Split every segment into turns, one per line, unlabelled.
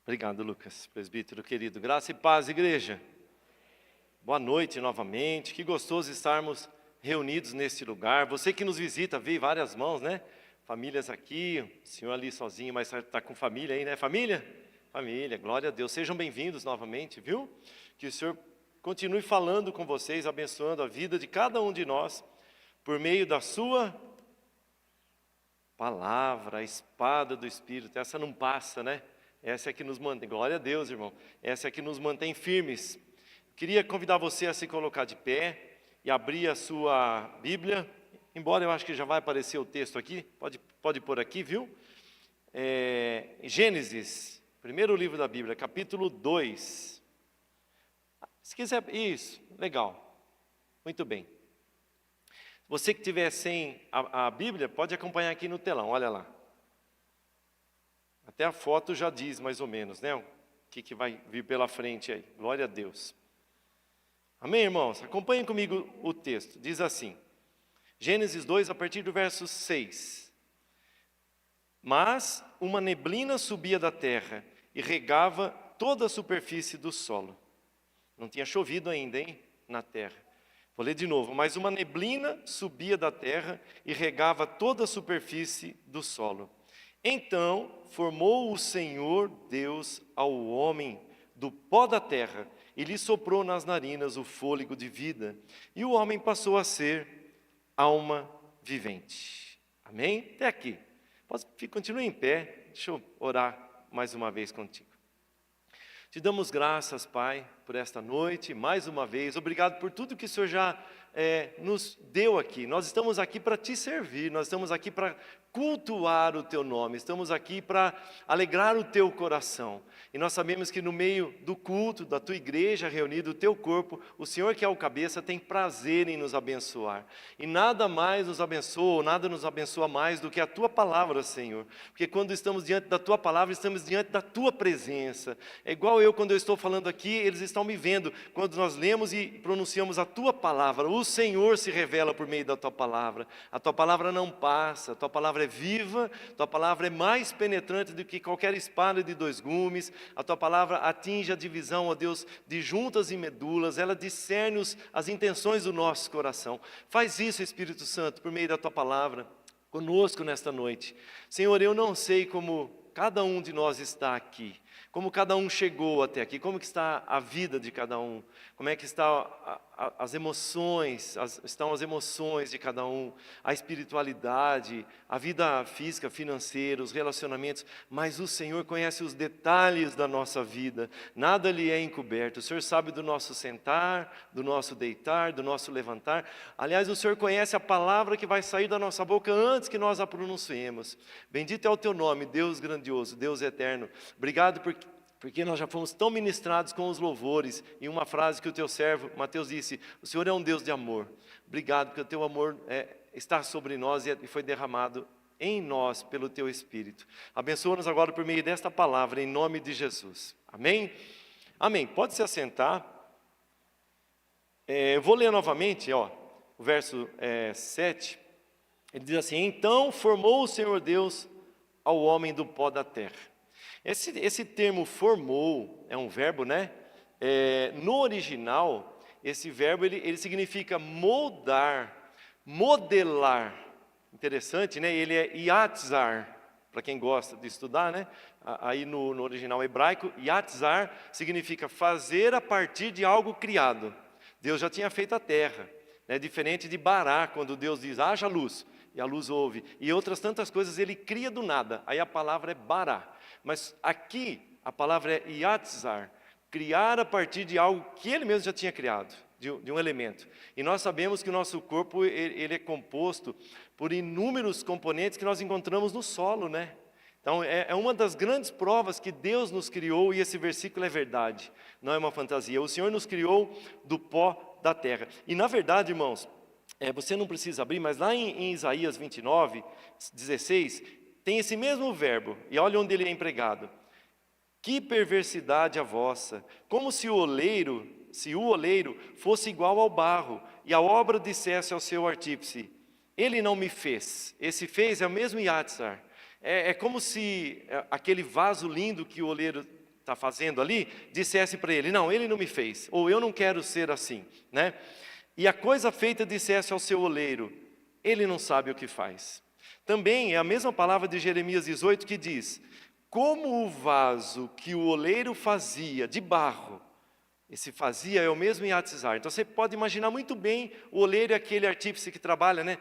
Obrigado, Lucas, presbítero querido. Graça e paz, igreja. Boa noite novamente. Que gostoso estarmos reunidos neste lugar. Você que nos visita, vi várias mãos, né? Famílias aqui, o senhor ali sozinho, mas está com família aí, né? Família? Família, glória a Deus. Sejam bem-vindos novamente, viu? Que o Senhor continue falando com vocês, abençoando a vida de cada um de nós, por meio da sua palavra, a espada do Espírito. Essa não passa, né? Essa é que nos mantém, glória a Deus, irmão. Essa é que nos mantém firmes. Queria convidar você a se colocar de pé e abrir a sua Bíblia. Embora eu acho que já vai aparecer o texto aqui, pode pôr aqui, viu? Gênesis, primeiro livro da Bíblia, capítulo 2. Se quiser, isso, legal. Muito bem. Você que estiver sem a Bíblia, pode acompanhar aqui no telão, olha lá. Até a foto já diz mais ou menos, né? O que vai vir pela frente aí. Glória a Deus. Amém, irmãos? Acompanhem comigo o texto. Diz assim, Gênesis 2, a partir do verso 6. Mas uma neblina subia da terra e regava toda a superfície do solo. Não tinha chovido ainda, hein? Na terra. Vou ler de novo. Mas uma neblina subia da terra e regava toda a superfície do solo. Então formou o Senhor Deus ao homem do pó da terra e lhe soprou nas narinas o fôlego de vida. E o homem passou a ser alma vivente. Amém? Até aqui. Continue em pé. Deixa eu orar mais uma vez contigo. Te damos graças, Pai, por esta noite, mais uma vez. Obrigado por tudo que o Senhor já nos deu aqui. Nós estamos aqui para te servir, nós estamos aqui para cultuar o Teu nome, estamos aqui para alegrar o Teu coração. E nós sabemos que no meio do culto, da Tua igreja reunida, o Teu corpo, o Senhor que é o cabeça tem prazer em nos abençoar. E nada mais nos abençoa, nada nos abençoa mais do que a Tua palavra, Senhor. Porque quando estamos diante da Tua palavra, estamos diante da Tua presença. É igual eu, quando eu estou falando aqui, eles estão me vendo. Quando nós lemos e pronunciamos a Tua palavra, o Senhor se revela por meio da Tua palavra. A Tua palavra não passa, a Tua palavra é viva, a Tua palavra é mais penetrante do que qualquer espada de dois gumes. A Tua palavra atinge a divisão, ó Deus, de juntas e medulas, ela discerne as intenções do nosso coração. Faz isso, Espírito Santo, por meio da Tua palavra, conosco nesta noite. Senhor, eu não sei como cada um de nós está aqui, como cada um chegou até aqui, como que está a vida de cada um, como é que está as emoções, estão as emoções de cada um, a espiritualidade, a vida física, financeira, os relacionamentos, mas o Senhor conhece os detalhes da nossa vida, nada lhe é encoberto. O Senhor sabe do nosso sentar, do nosso deitar, do nosso levantar. Aliás, o Senhor conhece a palavra que vai sair da nossa boca antes que nós a pronunciemos. Bendito é o Teu nome, Deus grandioso, Deus eterno. Obrigado porque nós já fomos tão ministrados com os louvores, em uma frase que o Teu servo, Mateus, disse, o Senhor é um Deus de amor. Obrigado, porque o Teu amor está sobre nós e foi derramado em nós pelo Teu Espírito. Abençoa-nos agora por meio desta palavra, em nome de Jesus. Amém? Amém. Pode se assentar. Eu vou ler novamente, o verso 7. Ele diz assim, então formou o Senhor Deus ao homem do pó da terra. Esse termo formou, é um verbo, né? No original, esse verbo ele significa moldar, modelar. Interessante, né? Ele é yatzar, para quem gosta de estudar, né? Aí no original hebraico, yatzar significa fazer a partir de algo criado. Deus já tinha feito a terra, né? Diferente de Bará, quando Deus diz, haja luz, e a luz houve. E outras tantas coisas ele cria do nada, aí a palavra é Bará. Mas aqui a palavra é yatzar, criar a partir de algo que Ele mesmo já tinha criado, de um elemento. E nós sabemos que o nosso corpo ele é composto por inúmeros componentes que nós encontramos no solo, né? Então é uma das grandes provas que Deus nos criou, e esse versículo é verdade, não é uma fantasia. O Senhor nos criou do pó da terra. E na verdade, irmãos, você não precisa abrir, mas lá em Isaías 29, 16... tem esse mesmo verbo, e olha onde ele é empregado. Que perversidade a vossa, como se o oleiro fosse igual ao barro, e a obra dissesse ao seu artífice, ele não me fez. Esse fez é o mesmo yatzar, É como se aquele vaso lindo que o oleiro está fazendo ali, dissesse para ele, não, ele não me fez, ou eu não quero ser assim, né? E a coisa feita dissesse ao seu oleiro, ele não sabe o que faz. Também é a mesma palavra de Jeremias 18 que diz, como o vaso que o oleiro fazia de barro, esse fazia é o mesmo em Yatzar. Então você pode imaginar muito bem, o oleiro é aquele artífice que trabalha, né,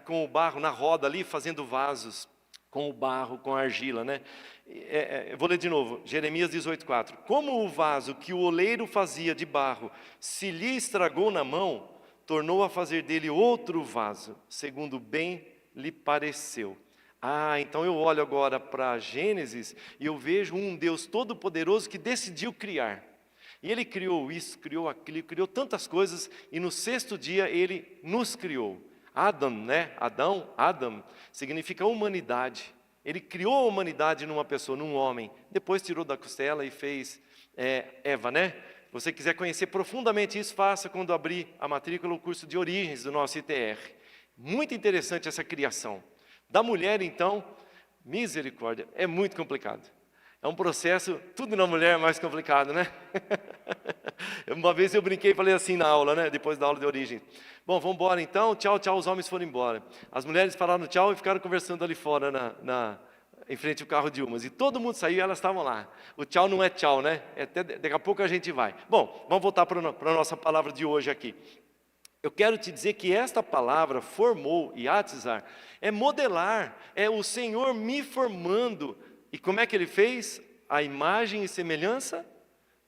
com o barro na roda ali, fazendo vasos, com o barro, com a argila, né? Vou ler de novo, Jeremias 18:4. Como o vaso que o oleiro fazia de barro se lhe estragou na mão, tornou a fazer dele outro vaso, segundo bem lhe pareceu. Então eu olho agora para Gênesis e eu vejo um Deus todo-poderoso que decidiu criar. E Ele criou isso, criou aquilo, criou tantas coisas, e no sexto dia Ele nos criou. Adam, né? Adam, significa humanidade. Ele criou a humanidade numa pessoa, num homem. Depois tirou da costela e fez Eva, né? Se você quiser conhecer profundamente isso, faça quando abrir a matrícula, o curso de origens do nosso ITR. Muito interessante essa criação. Da mulher, então, misericórdia, é muito complicado. É um processo, tudo na mulher é mais complicado, né? Uma vez eu brinquei e falei assim na aula, né? Depois da aula de origem. Bom, vamos embora então, tchau, tchau, os homens foram embora. As mulheres falaram tchau e ficaram conversando ali fora, em frente ao carro de umas. E todo mundo saiu e elas estavam lá. O tchau não é tchau, né? Até daqui a pouco a gente vai. Bom, vamos voltar para a nossa palavra de hoje aqui. Eu quero te dizer que esta palavra formou, Yatzar, é modelar, é o Senhor me formando. E como é que Ele fez? A imagem e semelhança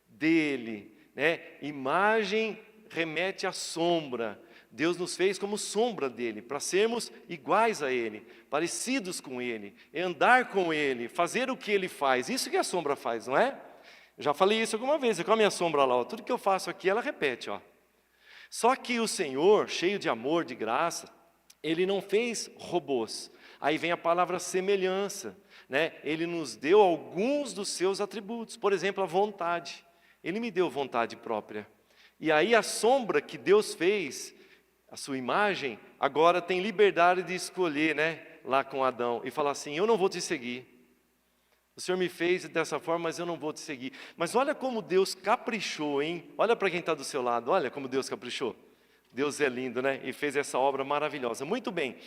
dEle, né? Imagem remete à sombra. Deus nos fez como sombra dEle, para sermos iguais a Ele, parecidos com Ele, andar com Ele, fazer o que Ele faz. Isso que a sombra faz, não é? Eu já falei isso alguma vez, com a minha sombra lá, ó, tudo que eu faço aqui, ela repete, ó. Só que o Senhor, cheio de amor, de graça, Ele não fez robôs. Aí vem a palavra semelhança, né? Ele nos deu alguns dos seus atributos, por exemplo, a vontade. Ele me deu vontade própria. E aí a sombra que Deus fez, a sua imagem, agora tem liberdade de escolher, né? Lá com Adão, e falar assim, eu não vou te seguir. O Senhor me fez dessa forma, mas eu não vou te seguir. Mas olha como Deus caprichou, hein? Olha para quem está do seu lado, olha como Deus caprichou. Deus é lindo, né? E fez essa obra maravilhosa. Muito bem,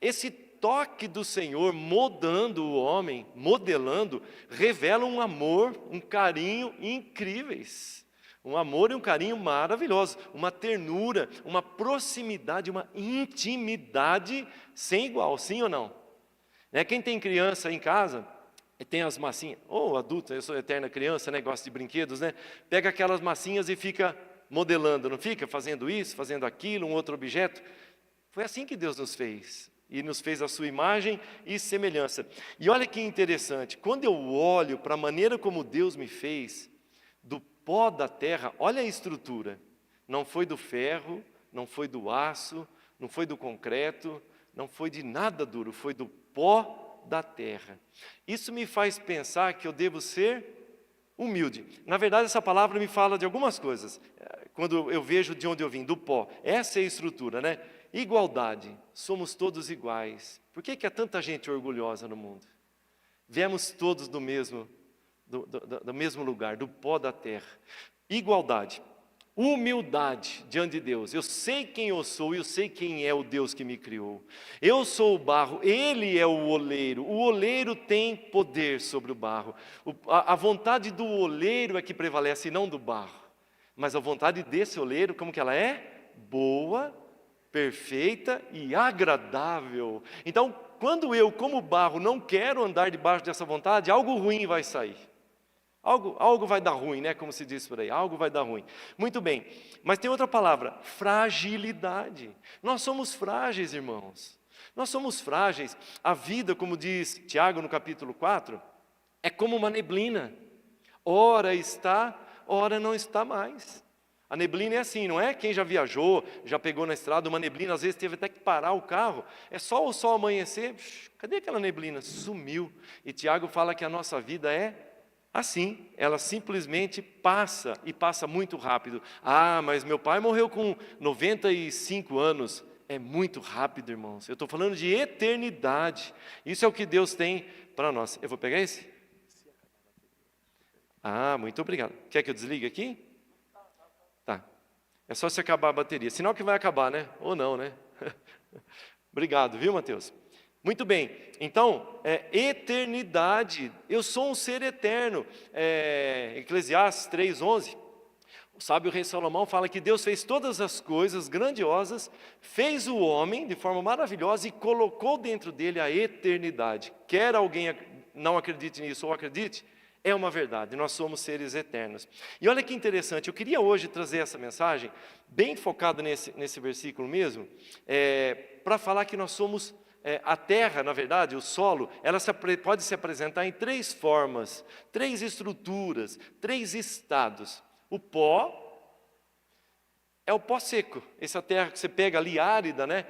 esse toque do Senhor moldando o homem, modelando, revela um amor, um carinho incríveis. Um amor e um carinho maravilhoso, uma ternura, uma proximidade, uma intimidade sem igual, sim ou não? Né? Quem tem criança em casa, tem as massinhas, ou adulto, eu sou eterna criança, né? Gosto de brinquedos, né? Pega aquelas massinhas e fica modelando, não fica? Fazendo isso, fazendo aquilo, um outro objeto. Foi assim que Deus nos fez. E nos fez a sua imagem e semelhança. E olha que interessante, quando eu olho para a maneira como Deus me fez, do pó da terra, olha a estrutura. Não foi do ferro, não foi do aço, não foi do concreto, não foi de nada duro, foi do pó da terra. Isso me faz pensar que eu devo ser humilde. Na verdade, essa palavra me fala de algumas coisas. Quando eu vejo de onde eu vim, do pó. Essa é a estrutura, né? Igualdade, somos todos iguais. Por que há tanta gente orgulhosa no mundo? Viemos todos do mesmo lugar, do pó da terra. Igualdade, humildade diante de Deus. Eu sei quem eu sou e eu sei quem é o Deus que me criou. Eu sou o barro, Ele é o oleiro. O oleiro tem poder sobre o barro. A vontade do oleiro é que prevalece e não do barro. Mas a vontade desse oleiro, como que ela é? Boa, perfeita e agradável. Então, quando eu, como barro, não quero andar debaixo dessa vontade, algo ruim vai sair. Algo vai dar ruim, né? Como se diz por aí, algo vai dar ruim. Muito bem, mas tem outra palavra, fragilidade. Nós somos frágeis, irmãos. Nós somos frágeis. A vida, como diz Tiago no capítulo 4, é como uma neblina. Ora está, ora não está mais. A neblina é assim, não é? Quem já viajou, já pegou na estrada uma neblina, às vezes teve até que parar o carro. É só o sol amanhecer, cadê aquela neblina? Sumiu. E Tiago fala que a nossa vida é assim, ela simplesmente passa, e passa muito rápido. Mas meu pai morreu com 95 anos. é muito rápido, irmãos. Eu estou falando de eternidade. Isso é o que Deus tem para nós. Eu vou pegar esse? Ah, muito obrigado. Quer que eu desligue aqui? Tá. É só se acabar a bateria. Sinal que vai acabar, né? Ou não, né? Obrigado, viu, Mateus? Muito bem. Então, eternidade. Eu sou um ser eterno. Eclesiastes 3:11. O sábio rei Salomão fala que Deus fez todas as coisas grandiosas, fez o homem de forma maravilhosa e colocou dentro dele a eternidade. Quer alguém não acredite nisso ou acredite, é uma verdade, nós somos seres eternos. E olha que interessante, eu queria hoje trazer essa mensagem, bem focada nesse versículo mesmo, para falar que nós somos, a terra, na verdade, o solo, ela pode se apresentar em 3 formas, 3 estruturas, 3 estados. O pó é o pó seco, essa terra que você pega ali árida, né?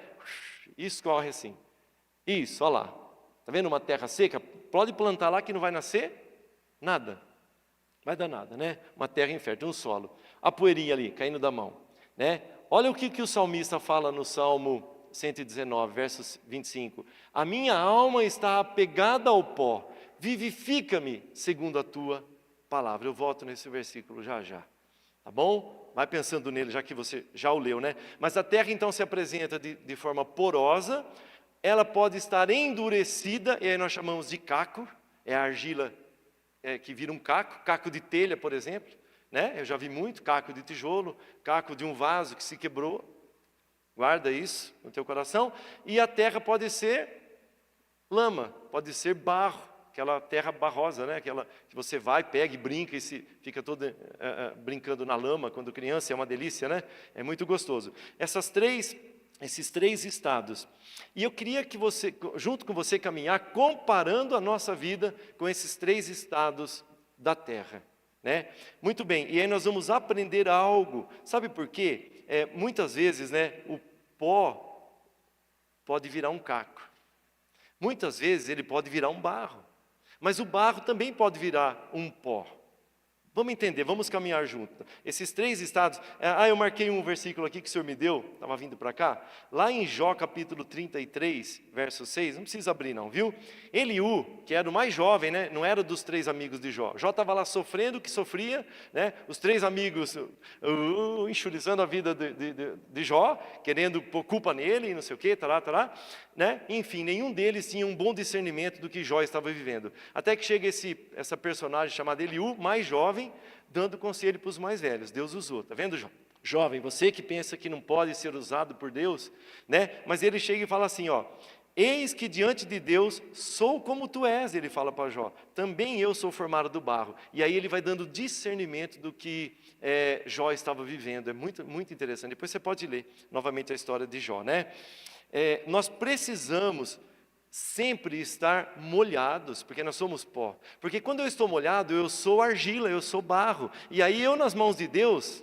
E escorre assim. Isso, olha lá. Está vendo uma terra seca? Pode plantar lá que não vai nascer nada. Vai dar nada, né? Uma terra infértil, um solo. A poeirinha ali, caindo da mão, né? Olha o que o salmista fala no Salmo 119, versos 25. A minha alma está apegada ao pó, vivifica-me segundo a tua palavra. Eu volto nesse versículo já. Tá bom? Vai pensando nele, já que você já o leu, né? Mas a terra então se apresenta de forma porosa, ela pode estar endurecida, e aí nós chamamos de caco, é a argila que vira um caco de telha, por exemplo, né? Eu já vi muito caco de tijolo, caco de um vaso que se quebrou, guarda isso no teu coração, e a terra pode ser lama, pode ser barro, aquela terra barrosa, né? Aquela que você vai, pega e brinca e fica todo brincando na lama quando criança, é uma delícia, né? É muito gostoso. Esses três estados. E eu queria que você, junto com você, caminhar comparando a nossa vida com esses 3 estados da terra, né? Muito bem, e aí nós vamos aprender algo. Sabe por quê? Muitas vezes, né, o pó pode virar um caco. Muitas vezes ele pode virar um barro. Mas o barro também pode virar um pó. Vamos entender, vamos caminhar junto. Esses 3 estados. Eu marquei um versículo aqui que o Senhor me deu, estava vindo para cá. Lá em Jó, capítulo 33, verso 6, não precisa abrir não, viu? Eliú, que era o mais jovem, né? Não era dos 3 amigos de Jó. Jó estava lá sofrendo o que sofria, né? Os 3 amigos enxurizando a vida de Jó, querendo pôr culpa nele e não sei o que, tará, né? Enfim, nenhum deles tinha um bom discernimento do que Jó estava vivendo. Até que chega essa personagem chamada Eliú, mais jovem, dando conselho para os mais velhos. Deus usou, está vendo, Jó? Jovem, você que pensa que não pode ser usado por Deus, né? Mas ele chega e fala assim, eis que diante de Deus sou como tu és, ele fala para Jó, também eu sou formado do barro. E aí ele vai dando discernimento do que Jó estava vivendo. É muito, muito interessante. Depois você pode ler novamente a história de Jó, né? Nós precisamos sempre estar molhados, porque nós somos pó. Porque quando eu estou molhado, eu sou argila, eu sou barro. E aí eu nas mãos de Deus,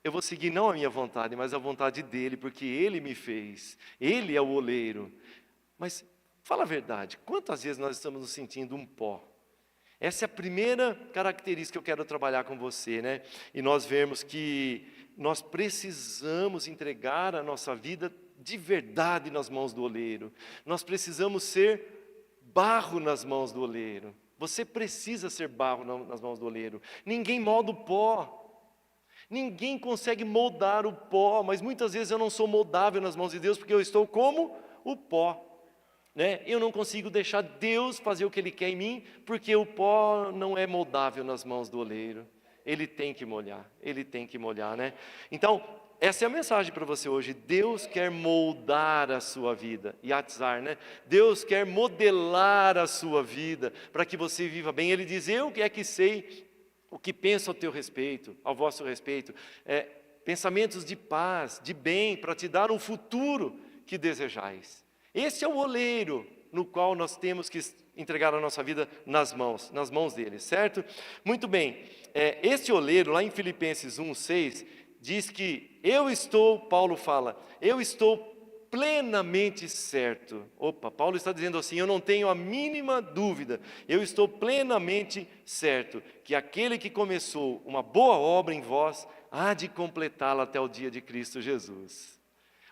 eu vou seguir não a minha vontade, mas a vontade dEle, porque Ele me fez. Ele é o oleiro. Mas, fala a verdade, quantas vezes nós estamos nos sentindo um pó? Essa é a primeira característica que eu quero trabalhar com você, né? E nós vemos que nós precisamos entregar a nossa vida de verdade nas mãos do oleiro. Nós precisamos ser barro nas mãos do oleiro. Você precisa ser barro nas mãos do oleiro. Ninguém molda o pó. Ninguém consegue moldar o pó, mas muitas vezes eu não sou moldável nas mãos de Deus, porque eu estou como o pó, né? Eu não consigo deixar Deus fazer o que Ele quer em mim, porque o pó não é moldável nas mãos do oleiro. Ele tem que molhar, né? Então, essa é a mensagem para você hoje. Deus quer moldar a sua vida, yatzar, né? Deus quer modelar a sua vida, para que você viva bem. Ele diz, eu que é que sei o que penso ao teu respeito, ao vosso respeito, pensamentos de paz, de bem, para te dar um futuro que desejais. Esse é o oleiro no qual nós temos que entregar a nossa vida nas mãos dele, certo? Muito bem, esse oleiro lá em Filipenses 1:6, diz que Paulo fala, eu estou plenamente certo. Paulo está dizendo assim, eu não tenho a mínima dúvida, eu estou plenamente certo, que aquele que começou uma boa obra em vós, há de completá-la até o dia de Cristo Jesus.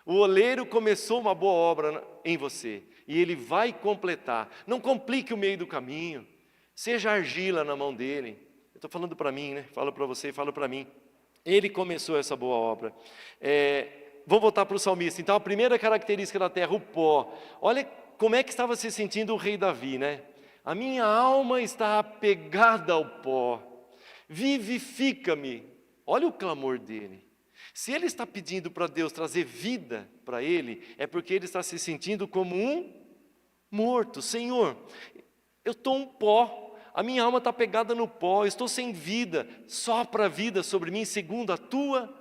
O oleiro começou uma boa obra em você, e ele vai completar. Não complique o meio do caminho, seja argila na mão dele. Eu estou falando para mim, né? Falo para você, falo para mim. Ele começou essa boa obra. Vou voltar para o salmista. Então, a primeira característica da terra, o pó. Olha como é que estava se sentindo o rei Davi, né? A minha alma está apegada ao pó. Vivifica-me. Olha o clamor dele. Se ele está pedindo para Deus trazer vida para ele, é porque ele está se sentindo como um morto. Senhor, eu estou um pó. A minha alma está pegada no pó, eu estou sem vida, sopra a vida sobre mim segundo a tua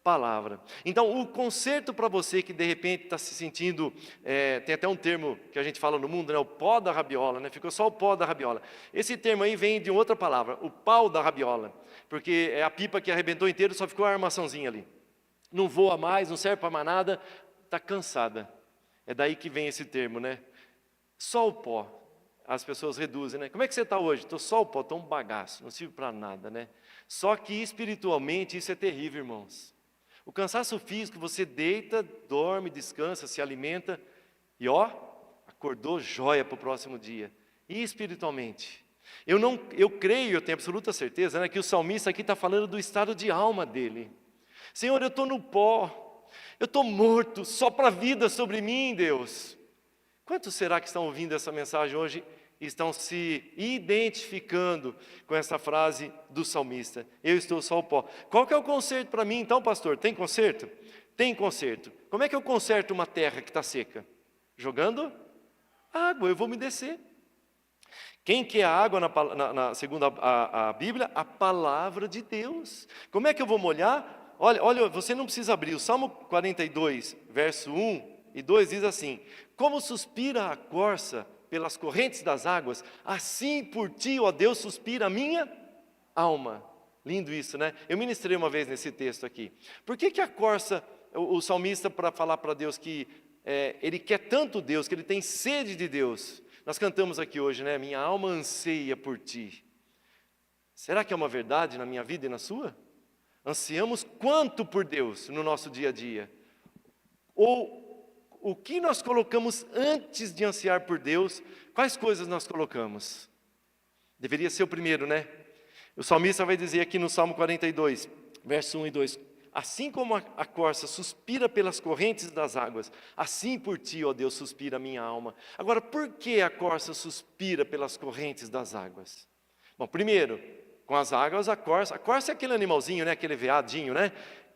palavra. Então, o conserto para você que de repente está se sentindo, tem até um termo que a gente fala no mundo, né, o pó da rabiola, né, ficou só o pó da rabiola. Esse termo aí vem de outra palavra, o pau da rabiola, porque é a pipa que arrebentou inteiro, só ficou a armaçãozinha ali. Não voa mais, não serve para mais nada, está cansada. É daí que vem esse termo, né? Só o pó. As pessoas reduzem, né? Como é que você está hoje? Estou só o pó, estou um bagaço, não sirvo para nada, né? Só que espiritualmente isso é terrível, irmãos. O cansaço físico, você deita, dorme, descansa, se alimenta e acordou joia para o próximo dia. E espiritualmente? Eu creio, eu tenho absoluta certeza, né, que o salmista aqui está falando do estado de alma dele. Senhor, eu estou no pó, eu estou morto, sopra a vida sobre mim, Deus. Quantos será que estão ouvindo essa mensagem hoje e estão se identificando com essa frase do salmista? Eu estou só o pó. Qual que é o conserto para mim então, pastor? Tem conserto? Tem conserto. Como é que eu conserto uma terra que está seca? Jogando água, eu vou me descer. Quem quer a água, segundo a Bíblia? A palavra de Deus. Como é que eu vou molhar? Olha, você não precisa abrir. O Salmo 42, verso 1 e 2 diz assim: como suspira a corça pelas correntes das águas, assim por ti, ó Deus, suspira a minha alma. Lindo isso, né? Eu ministrei uma vez nesse texto aqui. Por que a corça, o salmista, para falar para Deus que ele quer tanto Deus, que ele tem sede de Deus. Nós cantamos aqui hoje, né? Minha alma anseia por ti. Será que é uma verdade na minha vida e na sua? Ansiamos quanto por Deus no nosso dia a dia? Ou o que nós colocamos antes de ansiar por Deus? Quais coisas nós colocamos? Deveria ser o primeiro, né? O salmista vai dizer aqui no Salmo 42, verso 1 e 2: assim como a corça suspira pelas correntes das águas, assim por ti, ó Deus, suspira a minha alma. Agora, por que a corça suspira pelas correntes das águas? Bom, primeiro, com as águas, a corça é aquele animalzinho, né? Aquele veadinho, né?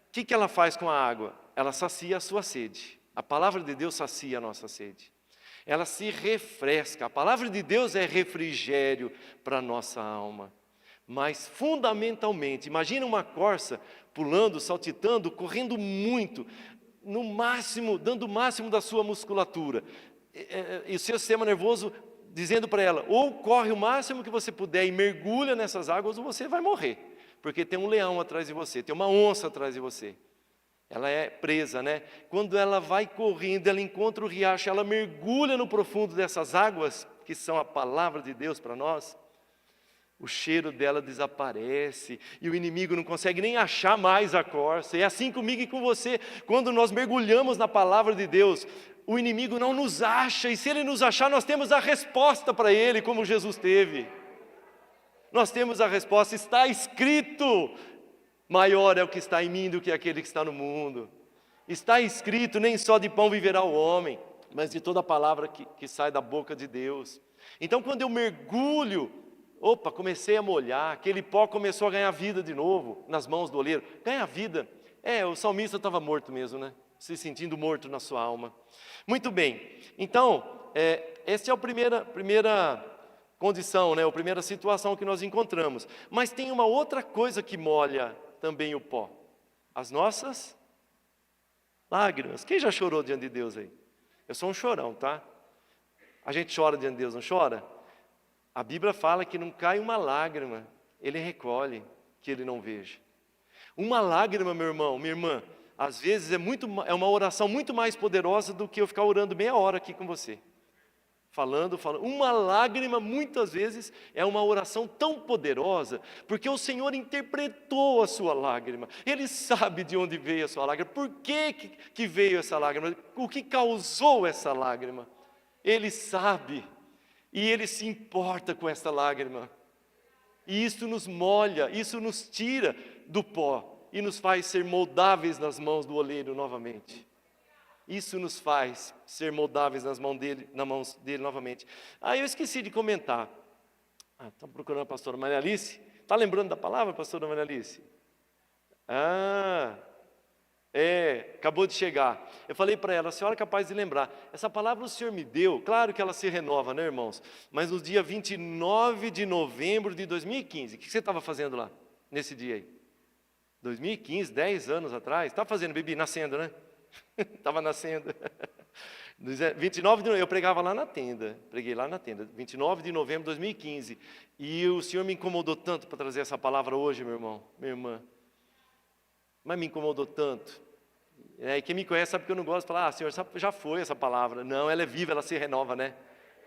O que ela faz com a água? Ela sacia a sua sede. A palavra de Deus sacia a nossa sede. Ela se refresca. A palavra de Deus é refrigério para a nossa alma. Mas fundamentalmente, imagina uma corça pulando, saltitando, correndo muito, no máximo, dando o máximo da sua musculatura. E o seu sistema nervoso dizendo para ela: ou corre o máximo que você puder e mergulha nessas águas, ou você vai morrer. Porque tem um leão atrás de você, tem uma onça atrás de você. Ela é presa, né? Quando ela vai correndo, ela encontra o riacho, ela mergulha no profundo dessas águas, que são a palavra de Deus para nós, o cheiro dela desaparece, e o inimigo não consegue nem achar mais a corça. É assim comigo e com você, quando nós mergulhamos na palavra de Deus, o inimigo não nos acha, e se ele nos achar, nós temos a resposta para ele, como Jesus teve. Nós temos a resposta, está escrito: maior é o que está em mim do que aquele que está no mundo. Está escrito: nem só de pão viverá o homem, mas de toda a palavra que sai da boca de Deus. Então, quando eu mergulho, comecei a molhar, aquele pó começou a ganhar vida de novo, nas mãos do oleiro. Ganha vida. O salmista estava morto mesmo, né? Se sentindo morto na sua alma. Muito bem, então, essa é a primeira condição, né? A primeira situação que nós encontramos. Mas tem uma outra coisa que molha também o pó: as nossas lágrimas. Quem já chorou diante de Deus aí? Eu sou um chorão, tá? A gente chora diante de Deus, não chora? A Bíblia fala que não cai uma lágrima, Ele recolhe, que Ele não veja. Uma lágrima, meu irmão, minha irmã, às vezes é uma oração muito mais poderosa do que eu ficar orando meia hora aqui com você. falando. Uma lágrima, muitas vezes, é uma oração tão poderosa, porque o Senhor interpretou a sua lágrima. Ele sabe de onde veio a sua lágrima, por que veio essa lágrima, o que causou essa lágrima. Ele sabe, e Ele se importa com essa lágrima. E isso nos molha, isso nos tira do pó, e nos faz ser moldáveis nas mãos do oleiro novamente. Isso nos faz ser moldáveis nas mãos dele novamente. Eu esqueci de comentar. Estão procurando a pastora Maria Alice? Está lembrando da palavra, pastora Maria Alice? Acabou de chegar. Eu falei para ela, a senhora é capaz de lembrar. Essa palavra o Senhor me deu, claro que ela se renova, né, irmãos? Mas no dia 29 de novembro de 2015, o que você estava fazendo lá, nesse dia aí? 2015, 10 anos atrás. Estava fazendo, Bibi? Nascendo, né? Estava nascendo. 29 de novembro, eu pregava lá na tenda. Preguei lá na tenda. 29 de novembro de 2015. E o Senhor me incomodou tanto para trazer essa palavra hoje, meu irmão, minha irmã. Mas me incomodou tanto. E quem me conhece sabe que eu não gosto de falar, Senhor, já foi essa palavra. Não, ela é viva, ela se renova, né?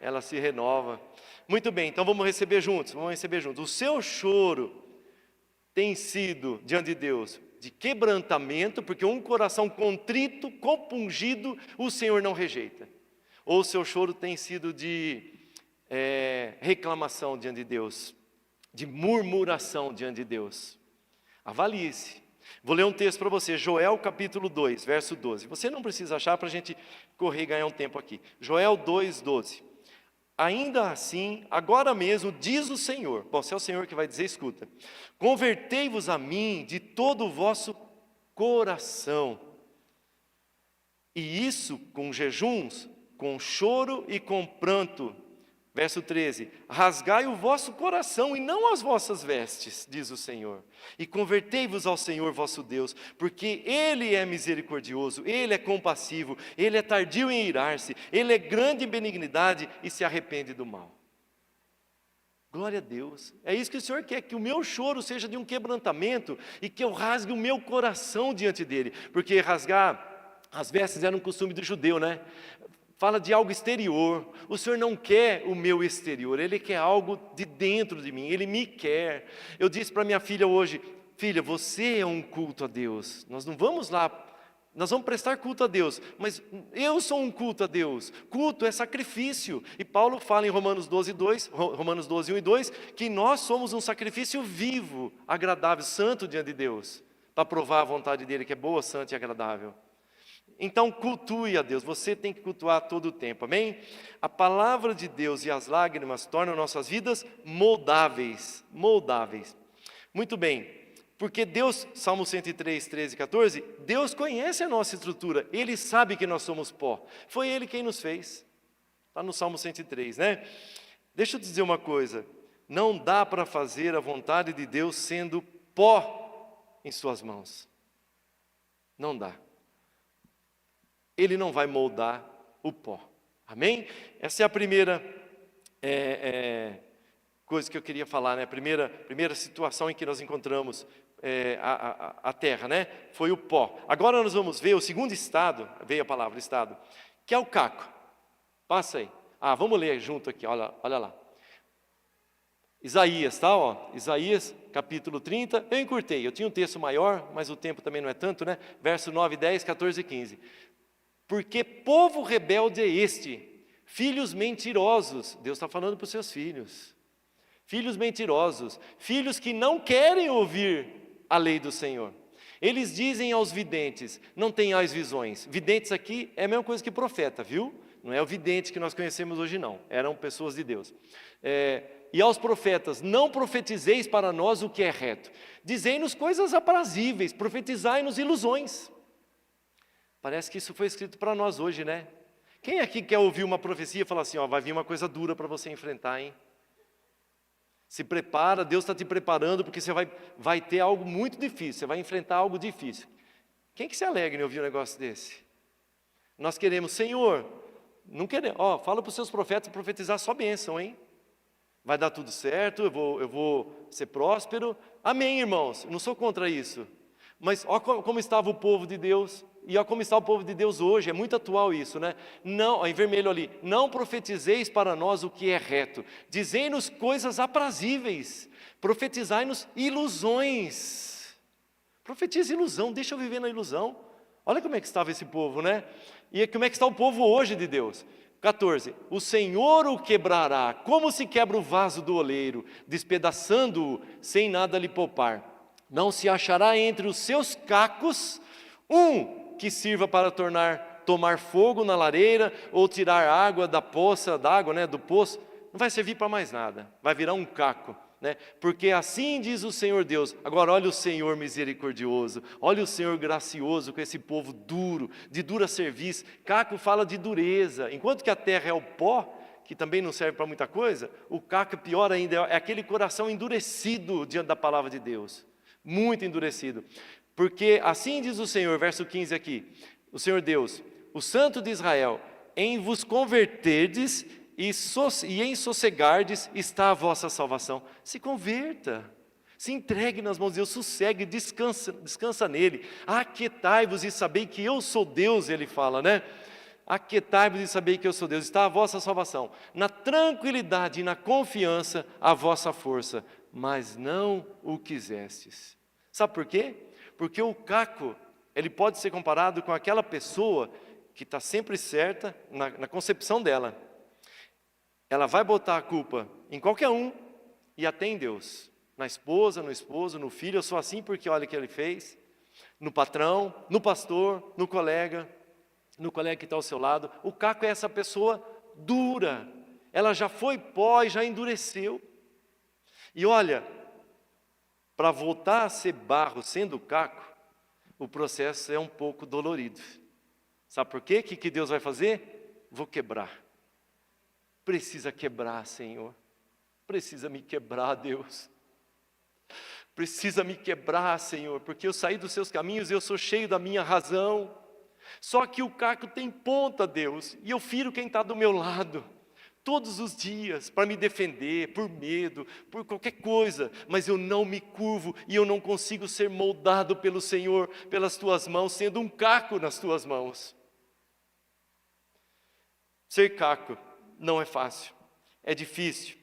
Ela se renova. Muito bem, então vamos receber juntos. O seu choro tem sido, diante de Deus, de quebrantamento, porque um coração contrito, compungido, o Senhor não rejeita. Ou o seu choro tem sido de reclamação diante de Deus, de murmuração diante de Deus. Avalie-se. Vou ler um texto para você, Joel capítulo 2, verso 12. Você não precisa achar para a gente correr e ganhar um tempo aqui. Joel 2, 12. Ainda assim, agora mesmo, diz o Senhor, bom, se é o Senhor que vai dizer, escuta: convertei-vos a mim de todo o vosso coração, e isso com jejuns, com choro e com pranto. Verso 13: rasgai o vosso coração e não as vossas vestes, diz o Senhor, e convertei-vos ao Senhor vosso Deus, porque Ele é misericordioso, Ele é compassivo, Ele é tardio em irar-se, Ele é grande em benignidade e se arrepende do mal. Glória a Deus. É isso que o Senhor quer, que o meu choro seja de um quebrantamento e que eu rasgue o meu coração diante dEle, porque rasgar as vestes era um costume do judeu, né? Fala de algo exterior. O Senhor não quer o meu exterior, Ele quer algo de dentro de mim, Ele me quer. Eu disse para minha filha hoje: filha, você é um culto a Deus. Nós não vamos lá, nós vamos prestar culto a Deus, mas eu sou um culto a Deus. Culto é sacrifício. E Paulo fala em Romanos 12, 1 e 2, que nós somos um sacrifício vivo, agradável, santo diante de Deus, para provar a vontade dEle, que é boa, santa e agradável. Então cultue a Deus, você tem que cultuar todo o tempo, amém? A palavra de Deus e as lágrimas tornam nossas vidas moldáveis. Muito bem, porque Deus, Salmo 103, 13 e 14, Deus conhece a nossa estrutura, Ele sabe que nós somos pó, foi Ele quem nos fez, está no Salmo 103, né? Deixa eu te dizer uma coisa, não dá para fazer a vontade de Deus sendo pó em suas mãos, não dá. Ele não vai moldar o pó. Amém? Essa é a primeira coisa que eu queria falar, né? Primeira situação em que nós encontramos a terra, né? Foi o pó. Agora nós vamos ver o segundo estado, veio a palavra estado, que é o caco. Passa aí. Vamos ler junto aqui, olha lá. Isaías, tá? Isaías, capítulo 30, eu encurtei, eu tinha um texto maior, mas o tempo também não é tanto, né? Verso 9, 10, 14 e 15. Porque povo rebelde é este, filhos mentirosos, Deus está falando para os seus filhos, filhos mentirosos, filhos que não querem ouvir a lei do Senhor. Eles dizem aos videntes: não tenhais visões. Videntes aqui é a mesma coisa que profeta, viu? Não é o vidente que nós conhecemos hoje não, eram pessoas de Deus. E aos profetas: não profetizeis para nós o que é reto, dizei-nos coisas aprazíveis, profetizai-nos ilusões. Parece que isso foi escrito para nós hoje, né? Quem aqui quer ouvir uma profecia e falar assim, vai vir uma coisa dura para você enfrentar, hein? Se prepara, Deus está te preparando, porque você vai ter algo muito difícil, você vai enfrentar algo difícil. Quem que se alegra em ouvir um negócio desse? Nós queremos, Senhor, não queremos, fala para os seus profetas profetizar só bênção, hein? Vai dar tudo certo, eu vou ser próspero. Amém, irmãos, não sou contra isso. Mas olha como estava o povo de Deus. E olha como está o povo de Deus hoje, é muito atual isso, né? Não, em vermelho ali, não profetizeis para nós o que é reto, dizei-nos coisas aprazíveis, profetizai-nos ilusões. Profetiza ilusão, deixa eu viver na ilusão. Olha como é que estava esse povo, né? E como é que está o povo hoje de Deus. 14, o Senhor o quebrará, como se quebra o vaso do oleiro, despedaçando-o sem nada lhe poupar. Não se achará entre os seus cacos um que sirva para tomar fogo na lareira ou tirar água da poça, d'água, né, do poço. Não vai servir para mais nada, vai virar um caco. Né? Porque assim diz o Senhor Deus. Agora olha o Senhor misericordioso, olha o Senhor gracioso com esse povo duro, de dura serviço. Caco fala de dureza, enquanto que a terra é o pó, que também não serve para muita coisa, o caco pior ainda, é aquele coração endurecido diante da palavra de Deus, muito endurecido. Porque assim diz o Senhor, verso 15 aqui, o Senhor Deus, o Santo de Israel, em vos converterdes e em sossegardes está a vossa salvação. Se converta, se entregue nas mãos de Deus, sossegue, descansa nele. Aquietai-vos e sabei que eu sou Deus, ele fala, né? Aquietai-vos e sabei que eu sou Deus, está a vossa salvação. Na tranquilidade e na confiança a vossa força, mas não o quisestes. Sabe por quê? Porque o caco, ele pode ser comparado com aquela pessoa que está sempre certa na concepção dela. Ela vai botar a culpa em qualquer um e até em Deus. Na esposa, no esposo, no filho. Eu sou assim porque olha o que ele fez. No patrão, no pastor, no colega que está ao seu lado. O caco é essa pessoa dura. Ela já foi pó e já endureceu. E olha, para voltar a ser barro sendo caco, o processo é um pouco dolorido. Sabe por quê? O que Deus vai fazer? Vou quebrar. Precisa quebrar, Senhor. Precisa me quebrar, Deus. Precisa me quebrar, Senhor, porque eu saí dos seus caminhos e eu sou cheio da minha razão. Só que o caco tem ponta, Deus, e eu firo quem está do meu lado. Todos os dias, para me defender, por medo, por qualquer coisa. Mas eu não me curvo e eu não consigo ser moldado pelo Senhor, pelas tuas mãos, sendo um caco nas tuas mãos. Ser caco não é fácil, é difícil,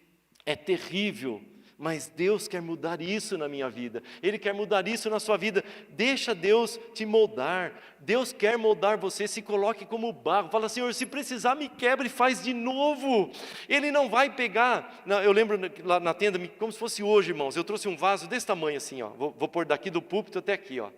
é terrível, mas Deus quer mudar isso na minha vida, Ele quer mudar isso na sua vida. Deixa Deus te moldar, Deus quer moldar você. Se coloque como barro, fala: Senhor, se precisar me quebra e faz de novo. Ele não vai pegar, eu lembro lá na tenda, como se fosse hoje, irmãos, eu trouxe um vaso desse tamanho assim, ó. Vou pôr daqui do púlpito até aqui, ó.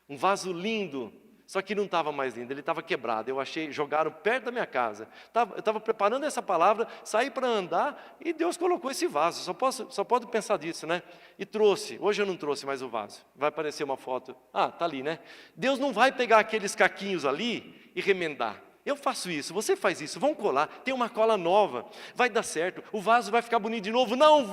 Um vaso lindo. Só que não estava mais lindo, ele estava quebrado. Eu achei, jogaram perto da minha casa. Eu estava preparando essa palavra, saí para andar e Deus colocou esse vaso. Só pode pensar disso, né? E trouxe. Hoje eu não trouxe mais o vaso. Vai aparecer uma foto. Ah, está ali, né? Deus não vai pegar aqueles caquinhos ali e remendar. Eu faço isso, você faz isso, vamos colar, tem uma cola nova, vai dar certo, o vaso vai ficar bonito de novo. Não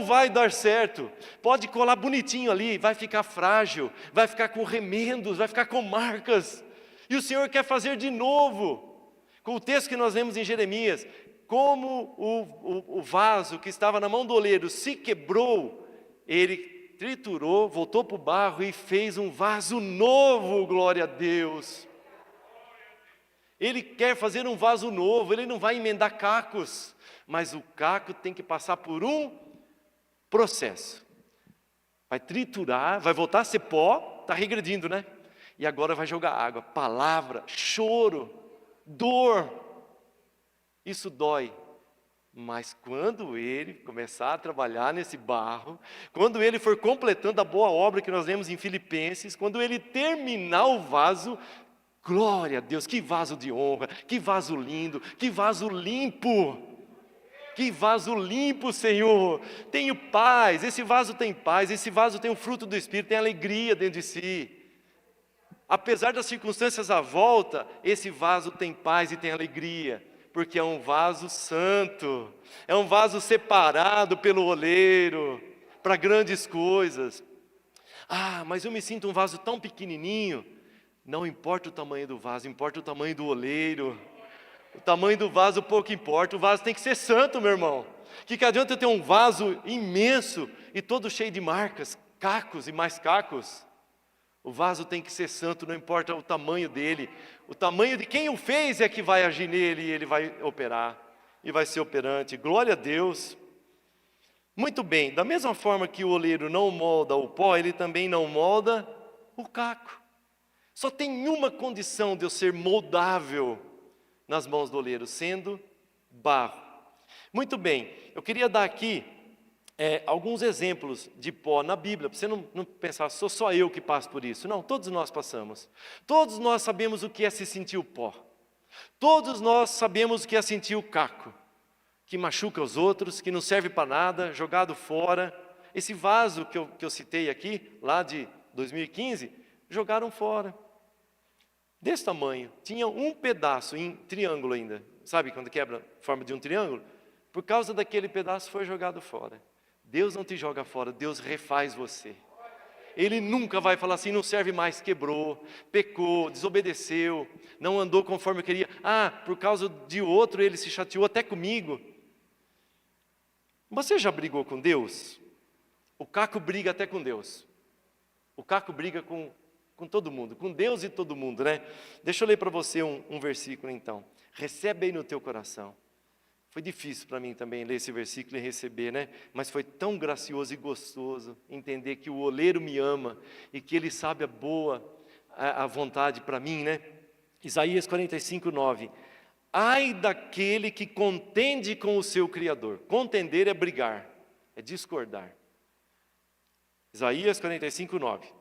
vai dar certo. Pode colar bonitinho ali, vai ficar frágil, vai ficar com remendos, vai ficar com marcas. E o Senhor quer fazer de novo. Com o texto que nós lemos em Jeremias, como o vaso que estava na mão do oleiro se quebrou, ele triturou, voltou para o barro e fez um vaso novo, glória a Deus. Ele quer fazer um vaso novo, Ele não vai emendar cacos, mas o caco tem que passar por um processo. Vai triturar, vai voltar a ser pó, está regredindo, né? E agora vai jogar água, palavra, choro, dor. Isso dói. Mas quando ele começar a trabalhar nesse barro, quando ele for completando a boa obra que nós lemos em Filipenses, quando ele terminar o vaso, glória a Deus, que vaso de honra, que vaso lindo, que vaso limpo. Que vaso limpo, Senhor. Tenho paz, esse vaso tem paz, esse vaso tem o fruto do Espírito, tem alegria dentro de si. Apesar das circunstâncias à volta, esse vaso tem paz e tem alegria, porque é um vaso santo, é um vaso separado pelo oleiro, para grandes coisas. Ah, mas eu me sinto um vaso tão pequenininho. Não importa o tamanho do vaso, importa o tamanho do oleiro. O tamanho do vaso pouco importa, o vaso tem que ser santo, meu irmão. Que adianta eu ter um vaso imenso e todo cheio de marcas, cacos e mais cacos? O vaso tem que ser santo, não importa o tamanho dele. O tamanho de quem o fez é que vai agir nele e ele vai operar. E vai ser operante. Glória a Deus. Muito bem, da mesma forma que o oleiro não molda o pó, ele também não molda o caco. Só tem uma condição de eu ser moldável nas mãos do oleiro, sendo barro. Muito bem, eu queria dar aqui alguns exemplos de pó na Bíblia, para você não pensar, sou só eu que passo por isso. Não, todos nós passamos. Todos nós sabemos o que é se sentir o pó. Todos nós sabemos o que é sentir o caco, que machuca os outros, que não serve para nada, jogado fora. Esse vaso que eu citei aqui, lá de 2015, jogaram fora. Desse tamanho, tinha um pedaço em triângulo ainda. Sabe quando quebra a forma de um triângulo? Por causa daquele pedaço foi jogado fora. Deus não te joga fora, Deus refaz você. Ele nunca vai falar assim, não serve mais, quebrou, pecou, desobedeceu, não andou conforme eu queria. Por causa de outro ele se chateou até comigo. Você já brigou com Deus? O caco briga até com Deus. O caco briga com todo mundo, com Deus e todo mundo, né? Deixa eu ler para você um versículo então. Recebe aí no teu coração. Foi difícil para mim também ler esse versículo e receber, né? Mas foi tão gracioso e gostoso entender que o oleiro me ama e que ele sabe a vontade para mim, né? Isaías 45:9. Ai daquele que contende com o seu Criador. Contender é brigar, é discordar. Isaías 45:9.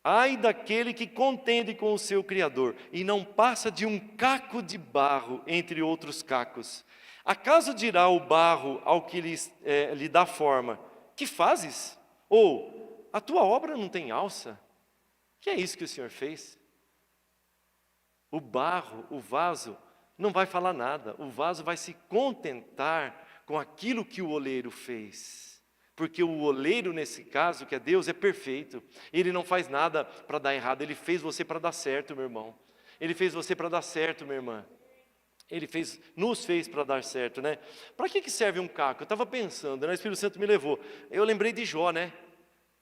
Ai daquele que contende com o seu Criador e não passa de um caco de barro entre outros cacos. Acaso dirá o barro ao que lhe dá forma, que fazes? Ou, a tua obra não tem alça? Que é isso que o Senhor fez? O barro, o vaso, não vai falar nada. O vaso vai se contentar com aquilo que o oleiro fez. Porque o oleiro, nesse caso, que é Deus, é perfeito. Ele não faz nada para dar errado. Ele fez você para dar certo, meu irmão. Ele fez você para dar certo, minha irmã. Ele nos fez para dar certo, né? Para que serve um caco? Eu estava pensando, né? O Espírito Santo me levou. Eu lembrei de Jó, né?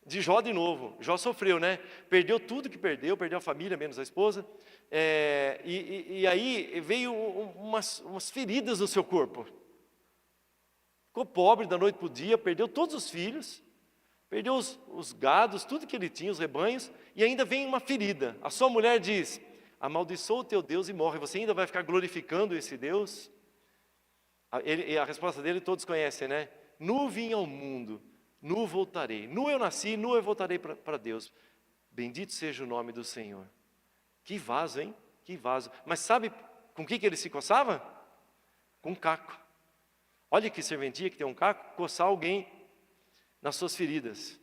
De Jó de novo. Jó sofreu, né? Perdeu tudo que perdeu a família, menos a esposa. E aí veio umas feridas no seu corpo. Ficou pobre da noite para o dia, perdeu todos os filhos, perdeu os gados, tudo que ele tinha, os rebanhos, e ainda vem uma ferida. A sua mulher diz: amaldiçoa o teu Deus e morre. Você ainda vai ficar glorificando esse Deus? A resposta dele todos conhecem, né? Nu vim ao mundo, nu voltarei. Nu eu nasci, nu eu voltarei para Deus. Bendito seja o nome do Senhor. Que vaso, hein? Que vaso. Mas sabe com que ele se coçava? Com caco. Olha que serventia que tem um caco, coçar alguém nas suas feridas.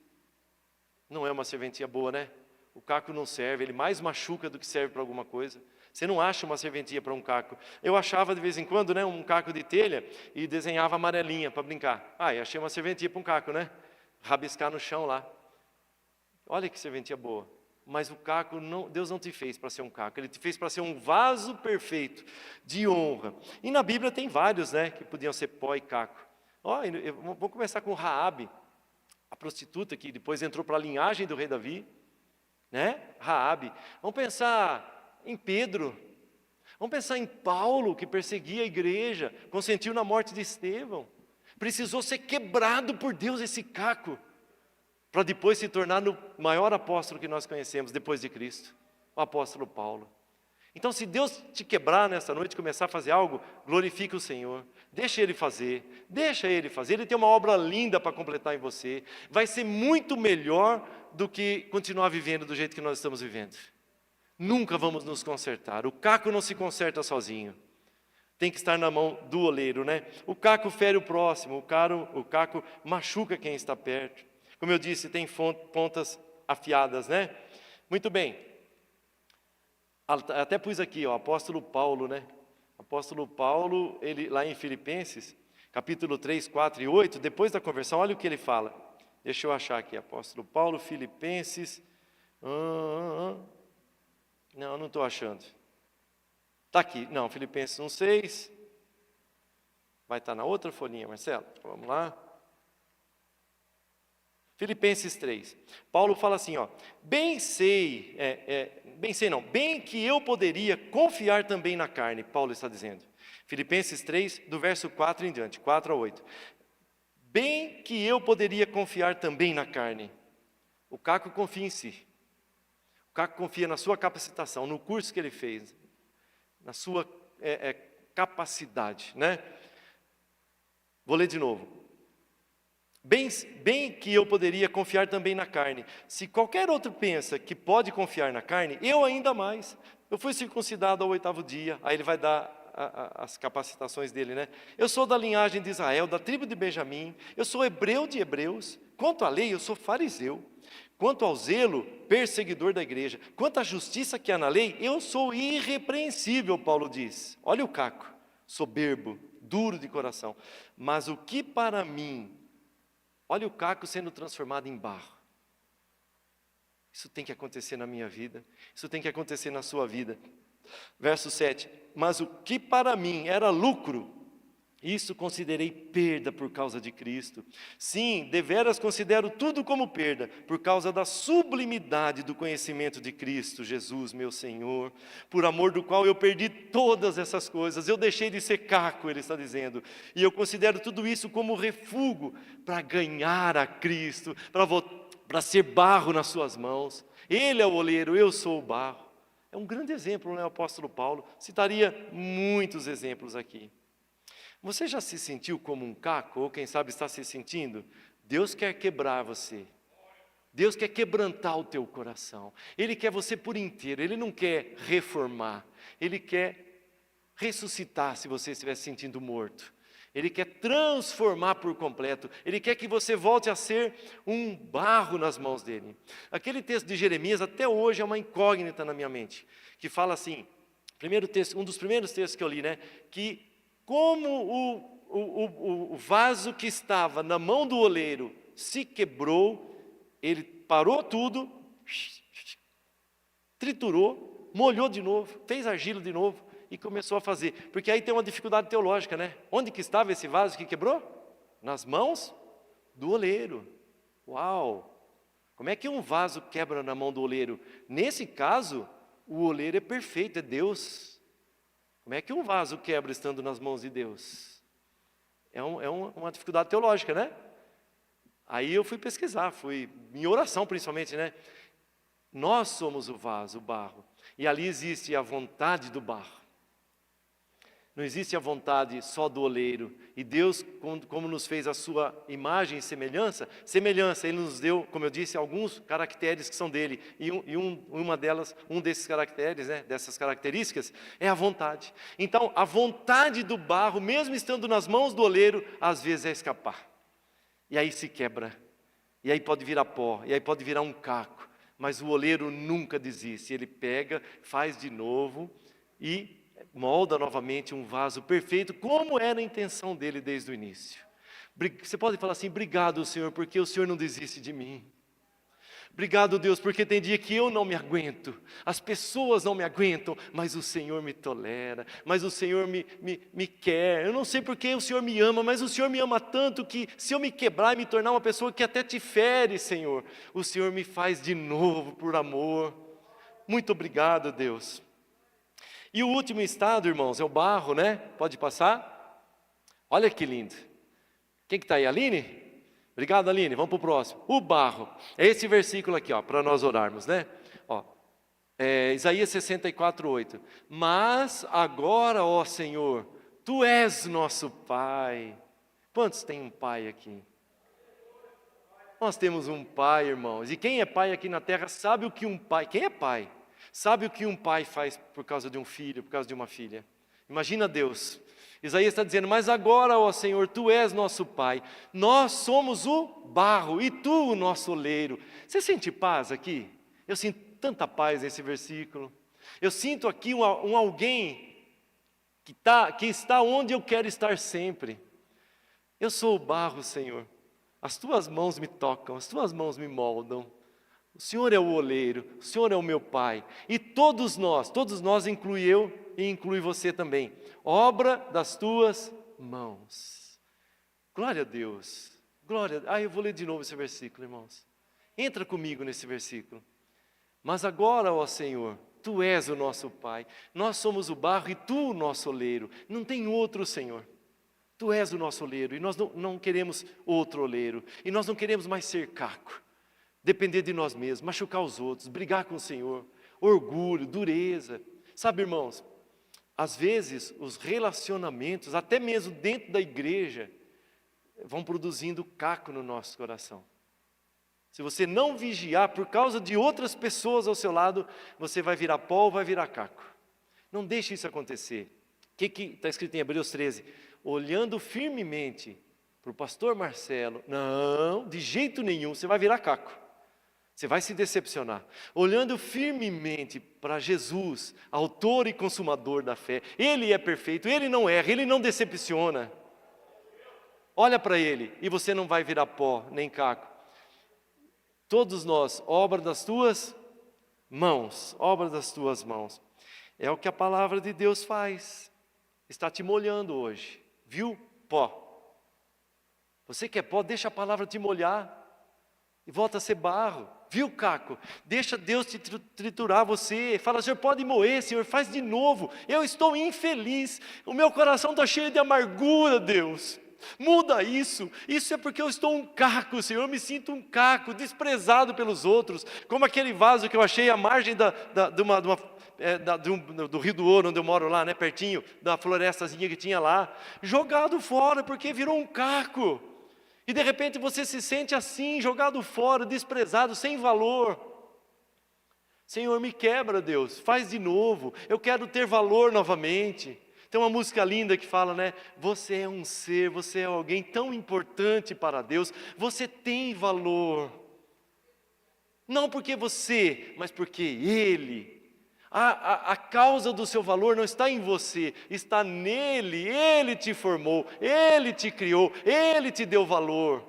Não é uma serventia boa, né? O caco não serve, ele mais machuca do que serve para alguma coisa. Você não acha uma serventia para um caco. Eu achava de vez em quando, né, um caco de telha e desenhava amarelinha para brincar. E achei uma serventia para um caco, né? Rabiscar no chão lá. Olha que serventia boa. Mas o caco, Deus não te fez para ser um caco. Ele te fez para ser um vaso perfeito, de honra. E na Bíblia tem vários, né, que podiam ser pó e caco. Vamos começar com Raabe, a prostituta que depois entrou para a linhagem do rei Davi. Né? Raabe. Vamos pensar em Pedro. Vamos pensar em Paulo, que perseguia a igreja, consentiu na morte de Estevão. Precisou ser quebrado por Deus esse caco, para depois se tornar o maior apóstolo que nós conhecemos depois de Cristo, o apóstolo Paulo. Então, se Deus te quebrar nessa noite, começar a fazer algo, glorifique o Senhor. Deixa Ele fazer. Ele tem uma obra linda para completar em você. Vai ser muito melhor do que continuar vivendo do jeito que nós estamos vivendo. Nunca vamos nos consertar. O caco não se conserta sozinho. Tem que estar na mão do oleiro, né? O caco fere o próximo. O caco machuca quem está perto. Como eu disse, tem pontas afiadas, né? Muito bem. Até pus aqui, o apóstolo Paulo, né? O apóstolo Paulo, ele lá em Filipenses, capítulo 3, 4 e 8, depois da conversão, olha o que ele fala. Deixa eu achar aqui, apóstolo Paulo, Filipenses. Não estou achando. Está aqui, não, Filipenses 1, 6. Vai estar na outra folhinha, Marcelo. Vamos lá. Filipenses 3. Paulo fala assim, ó, bem que eu poderia confiar também na carne, Paulo está dizendo. Filipenses 3, do verso 4 em diante, 4 a 8. Bem que eu poderia confiar também na carne. O Caco confia em si. O Caco confia na sua capacitação, no curso que ele fez, na sua capacidade, né? Vou ler de novo. Bem que eu poderia confiar também na carne. Se qualquer outro pensa que pode confiar na carne, eu ainda mais. Eu fui circuncidado ao 8º dia, aí ele vai dar as capacitações dele, né? Eu sou da linhagem de Israel, da tribo de Benjamim, eu sou hebreu de hebreus. Quanto à lei, eu sou fariseu. Quanto ao zelo, perseguidor da igreja. Quanto à justiça que há na lei, eu sou irrepreensível, Paulo diz. Olha o Caco, soberbo, duro de coração. Mas o que para mim... Olha o Caco sendo transformado em barro. Isso tem que acontecer na minha vida. Isso tem que acontecer na sua vida. Verso 7. Mas o que para mim era lucro, isso considerei perda por causa de Cristo. Sim, deveras considero tudo como perda, por causa da sublimidade do conhecimento de Cristo, Jesus, meu Senhor, por amor do qual eu perdi todas essas coisas. Eu deixei de ser Caco, ele está dizendo, e eu considero tudo isso como refúgio para ganhar a Cristo, para ser barro nas suas mãos. Ele é o oleiro, eu sou o barro. É um grande exemplo, né, o apóstolo Paulo? Citaria muitos exemplos aqui. Você já se sentiu como um Caco, ou quem sabe está se sentindo? Deus quer quebrar você. Deus quer quebrantar o teu coração. Ele quer você por inteiro, Ele não quer reformar. Ele quer ressuscitar se você estiver se sentindo morto. Ele quer transformar por completo. Ele quer que você volte a ser um barro nas mãos dEle. Aquele texto de Jeremias até hoje é uma incógnita na minha mente, que fala assim, primeiro texto, um dos primeiros textos que eu li, né? Que como o vaso que estava na mão do oleiro se quebrou, ele parou tudo, triturou, molhou de novo, fez argila de novo e começou a fazer. Porque aí tem uma dificuldade teológica, né? Onde que estava esse vaso que quebrou? Nas mãos do oleiro. Uau! Como é que um vaso quebra na mão do oleiro? Nesse caso, o oleiro é perfeito, é Deus. Como é que um vaso quebra estando nas mãos de Deus? É uma dificuldade teológica, né? Aí eu fui pesquisar, fui em oração principalmente, né? Nós somos o vaso, o barro. E ali existe a vontade do barro. Não existe a vontade só do oleiro. E Deus, como nos fez a sua imagem e semelhança, Ele nos deu, como eu disse, alguns caracteres que são dele. E um desses caracteres, né, dessas características, é a vontade. Então, a vontade do barro, mesmo estando nas mãos do oleiro, às vezes é escapar. E aí se quebra. E aí pode virar pó. E aí pode virar um caco. Mas o oleiro nunca desiste. Ele pega, faz de novo e molda novamente um vaso perfeito, como era a intenção dele desde o início. Você pode falar assim, obrigado, Senhor, porque o Senhor não desiste de mim. Obrigado, Deus, porque tem dia que eu não me aguento, as pessoas não me aguentam, mas o Senhor me tolera, mas o Senhor me quer. Eu não sei porque o Senhor me ama, mas o Senhor me ama tanto que se eu me quebrar e me tornar uma pessoa que até te fere, Senhor, o Senhor me faz de novo por amor. Muito obrigado, Deus. E o último estado, irmãos, é o barro, né? Pode passar? Olha que lindo. Quem que está aí? Aline? Obrigado, Aline. Vamos para o próximo. O barro. É esse versículo aqui, ó, para nós orarmos, né? Ó, Isaías 64:8. Mas agora, ó Senhor, Tu és nosso Pai. Quantos tem um pai aqui? Nós temos um pai, irmãos. E quem é pai aqui na terra sabe o que um pai... Quem é pai? Sabe o que um pai faz por causa de um filho, por causa de uma filha? Imagina Deus. Isaías está dizendo, mas agora, ó Senhor, Tu és nosso Pai. Nós somos o barro e Tu o nosso oleiro. Você sente paz aqui? Eu sinto tanta paz nesse versículo. Eu sinto aqui um alguém que está onde eu quero estar sempre. Eu sou o barro, Senhor. As Tuas mãos me tocam, as Tuas mãos me moldam. O Senhor é o oleiro, o Senhor é o meu Pai. E todos nós, inclui eu e inclui você também. Obra das Tuas mãos. Glória a Deus, Glória, eu vou ler de novo esse versículo, irmãos. Entra comigo nesse versículo. Mas agora, ó Senhor, Tu és o nosso Pai, nós somos o barro e Tu o nosso oleiro, não tem outro Senhor. Tu és o nosso oleiro e nós não queremos outro oleiro, e nós não queremos mais ser caco, depender de nós mesmos, machucar os outros, brigar com o Senhor, orgulho, dureza. Sabe, irmãos, às vezes os relacionamentos, até mesmo dentro da igreja, vão produzindo caco no nosso coração. Se você não vigiar por causa de outras pessoas ao seu lado, você vai virar pó ou vai virar caco. Não deixe isso acontecer. O que está escrito em Hebreus 13? Olhando firmemente para o pastor Marcelo, não, de jeito nenhum, você vai virar caco. Você vai se decepcionar. Olhando firmemente para Jesus, autor e consumador da fé, Ele é perfeito, Ele não erra, Ele não decepciona. Olha para Ele e você não vai virar pó, nem caco. Todos nós, obra das tuas mãos, obra das tuas mãos. É o que a palavra de Deus faz. Está te molhando hoje, viu? Pó. Você que é pó, deixa a palavra te molhar e volta a ser barro. Viu, caco? Deixa Deus te triturar você. Fala, Senhor, pode moer, Senhor, faz de novo. Eu estou infeliz, o meu coração está cheio de amargura, Deus. Muda isso. Isso é porque eu estou um caco, Senhor. Eu me sinto um caco, desprezado pelos outros. Como aquele vaso que eu achei à margem do Rio do Ouro, onde eu moro lá, né, pertinho da florestazinha que tinha lá. Jogado fora porque virou um caco. E de repente você se sente assim, jogado fora, desprezado, sem valor. Senhor, me quebra, Deus, faz de novo. Eu quero ter valor novamente. Tem uma música linda que fala, né? Você é um ser, você é alguém tão importante para Deus. Você tem valor. Não porque você, mas porque Ele. A causa do seu valor não está em você, está nele. Ele te formou, Ele te criou, Ele te deu valor.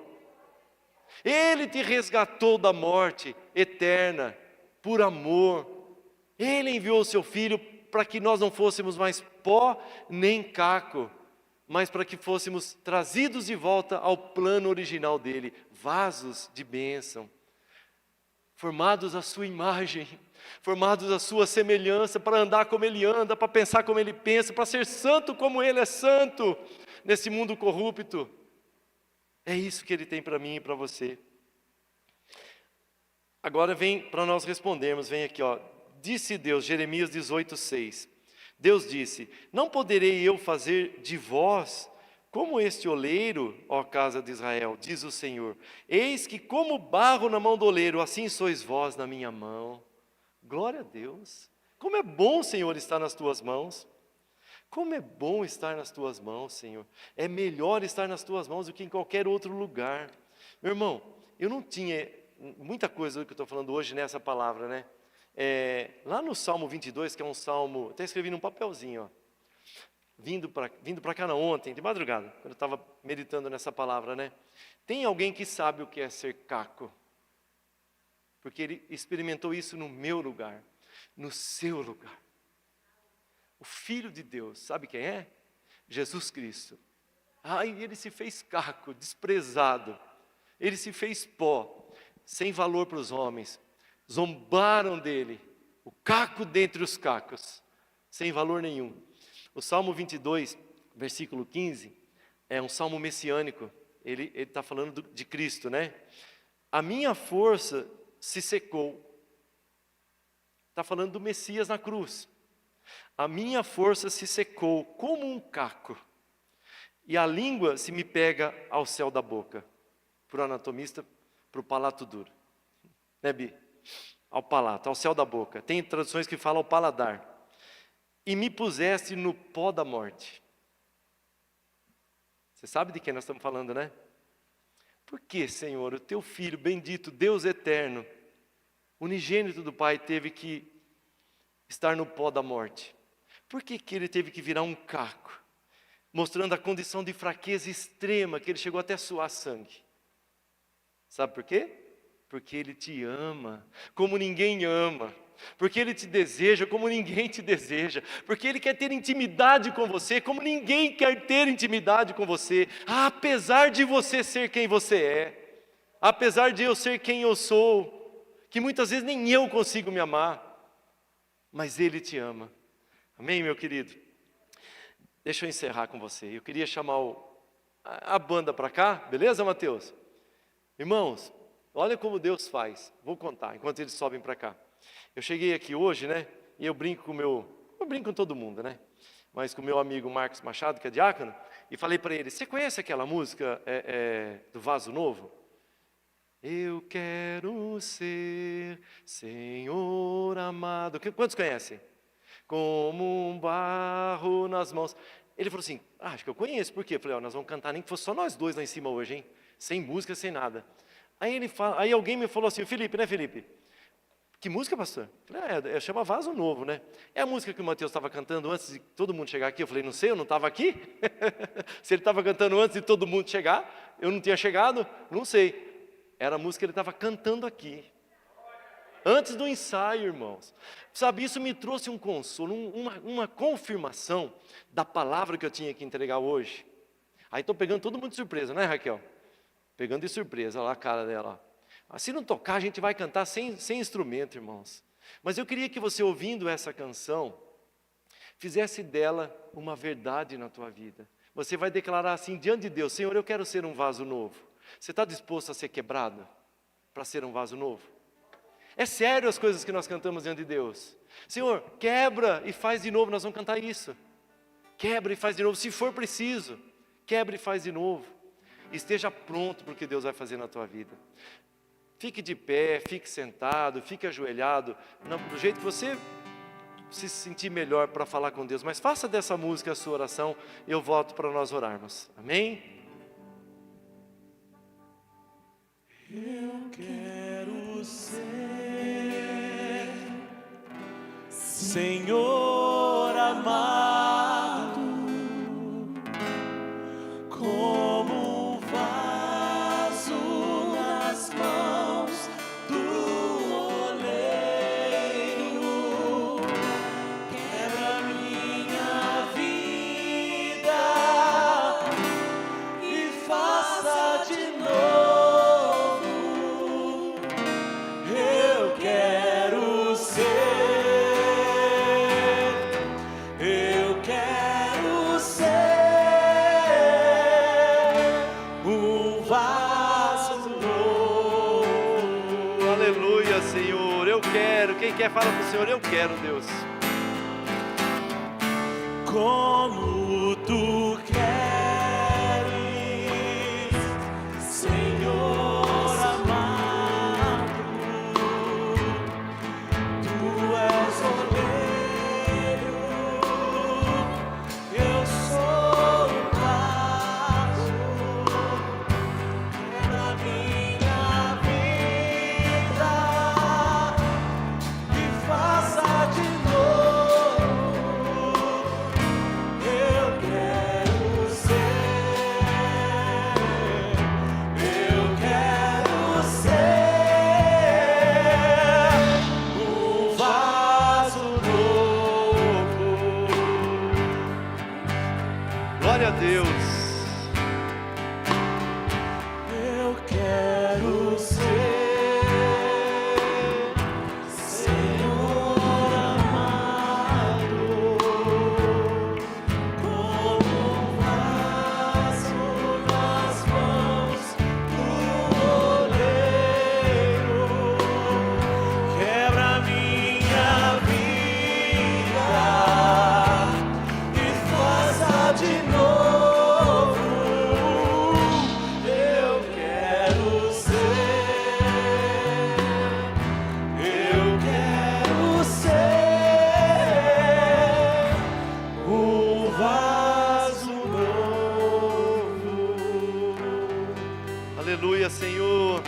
Ele te resgatou da morte eterna, por amor. Ele enviou o seu Filho para que nós não fôssemos mais pó nem caco, mas para que fôssemos trazidos de volta ao plano original dele, vasos de bênção, formados à sua imagem, formados à sua semelhança, para andar como ele anda, para pensar como ele pensa, para ser santo como ele é santo, nesse mundo corrupto. É isso que ele tem para mim e para você. Agora vem para nós respondermos, vem aqui, ó. Disse Deus, Jeremias 18:6. Deus disse, não poderei eu fazer de vós como este oleiro, ó casa de Israel, diz o Senhor. Eis que como barro na mão do oleiro, assim sois vós na minha mão. Glória a Deus. Como é bom, Senhor, estar nas tuas mãos. Como é bom estar nas tuas mãos, Senhor. É melhor estar nas tuas mãos do que em qualquer outro lugar. Meu irmão, eu não tinha muita coisa do que eu estou falando hoje nessa palavra, né? Lá no Salmo 22, que é um salmo, até escrevi num papelzinho, ó, vindo para cá ontem, de madrugada, quando eu estava meditando nessa palavra, né? Tem alguém que sabe o que é ser caco? Porque ele experimentou isso no meu lugar, no seu lugar. O Filho de Deus, sabe quem é? Jesus Cristo. Ele se fez caco, desprezado. Ele se fez pó, sem valor para os homens. Zombaram dele, o caco dentre os cacos, sem valor nenhum. O Salmo 22, versículo 15, é um salmo messiânico. Ele está falando de Cristo, né? A minha força se secou. Está falando do Messias na cruz. A minha força se secou como um caco, e a língua se me pega ao céu da boca. Para o anatomista, para o palato duro. Né, Bi? Ao palato, ao céu da boca. Tem traduções que falam ao paladar. E me puseste no pó da morte. Você sabe de quem nós estamos falando, né? Por que, Senhor, o teu Filho bendito, Deus eterno, unigênito do Pai, teve que estar no pó da morte? Por que ele teve que virar um caco? Mostrando a condição de fraqueza extrema, que ele chegou até a suar sangue. Sabe por quê? Porque Ele te ama, como ninguém ama. porque Ele te deseja como ninguém te deseja, porque Ele quer ter intimidade com você como ninguém quer ter intimidade com você, apesar de você ser quem você é, apesar de eu ser quem eu sou, que muitas vezes nem eu consigo me amar, mas Ele te ama. Amém, meu querido? Deixa eu encerrar com você. Eu queria chamar a banda para cá, beleza, Mateus? Irmãos, olha como Deus faz. Vou contar enquanto eles sobem para cá. Eu cheguei aqui hoje, né? E eu brinco com todo mundo, né? Mas com o meu amigo Marcos Machado, que é diácono, e falei para ele: você conhece aquela música do Vaso Novo? Eu quero ser Senhor amado. Quantos conhecem? Como um barro nas mãos. Ele falou assim: acho que eu conheço, por quê? Eu falei: nós vamos cantar nem que fosse só nós dois lá em cima hoje, hein? Sem música, sem nada. Aí alguém me falou assim: Felipe, né, Felipe? Que música, pastor? Eu falei: chama Vaso Novo, né? É a música que o Mateus estava cantando antes de todo mundo chegar aqui. Eu falei: não sei, eu não estava aqui. Se ele estava cantando antes de todo mundo chegar, eu não tinha chegado, não sei. Era a música que ele estava cantando aqui. Antes do ensaio, irmãos. Sabe, isso me trouxe um consolo, uma confirmação da palavra que eu tinha que entregar hoje. Aí estou pegando todo mundo de surpresa, né, Raquel? Pegando de surpresa, olha lá a cara dela. Se não tocar, a gente vai cantar sem instrumento, irmãos. Mas eu queria que você, ouvindo essa canção, fizesse dela uma verdade na tua vida. Você vai declarar assim diante de Deus: Senhor, eu quero ser um vaso novo. Você está disposto a ser quebrado para ser um vaso novo? É sério as coisas que nós cantamos diante de Deus. Senhor, quebra e faz de novo. Nós vamos cantar isso. Quebra e faz de novo, se for preciso. Quebra e faz de novo. Esteja pronto para o que Deus vai fazer na tua vida. Fique de pé, fique sentado, fique ajoelhado, do jeito que você se sentir melhor para falar com Deus. Mas faça dessa música a sua oração. Eu volto para nós orarmos. Amém?
Eu quero ser Senhor amado, como um vaso nas mãos do oleiro. Quebra minha vida e faça de novo. Eu quero ser um vaso novo.
Aleluia, Senhor, eu quero. Quem quer, fala para o Senhor: eu quero, Deus.
Como tu queres, Senhor amado, tu és oleiro, eu sou o vaso. Quebra minha vida e faça de novo. Eu quero ser um vaso novo.
Glória a Deus.
Eu quero ser Senhor amado, como um vaso nas mãos do oleiro. Quebra minha vida e faça de novo. Eu quero ser um vaso novo.
Aleluia, Senhor.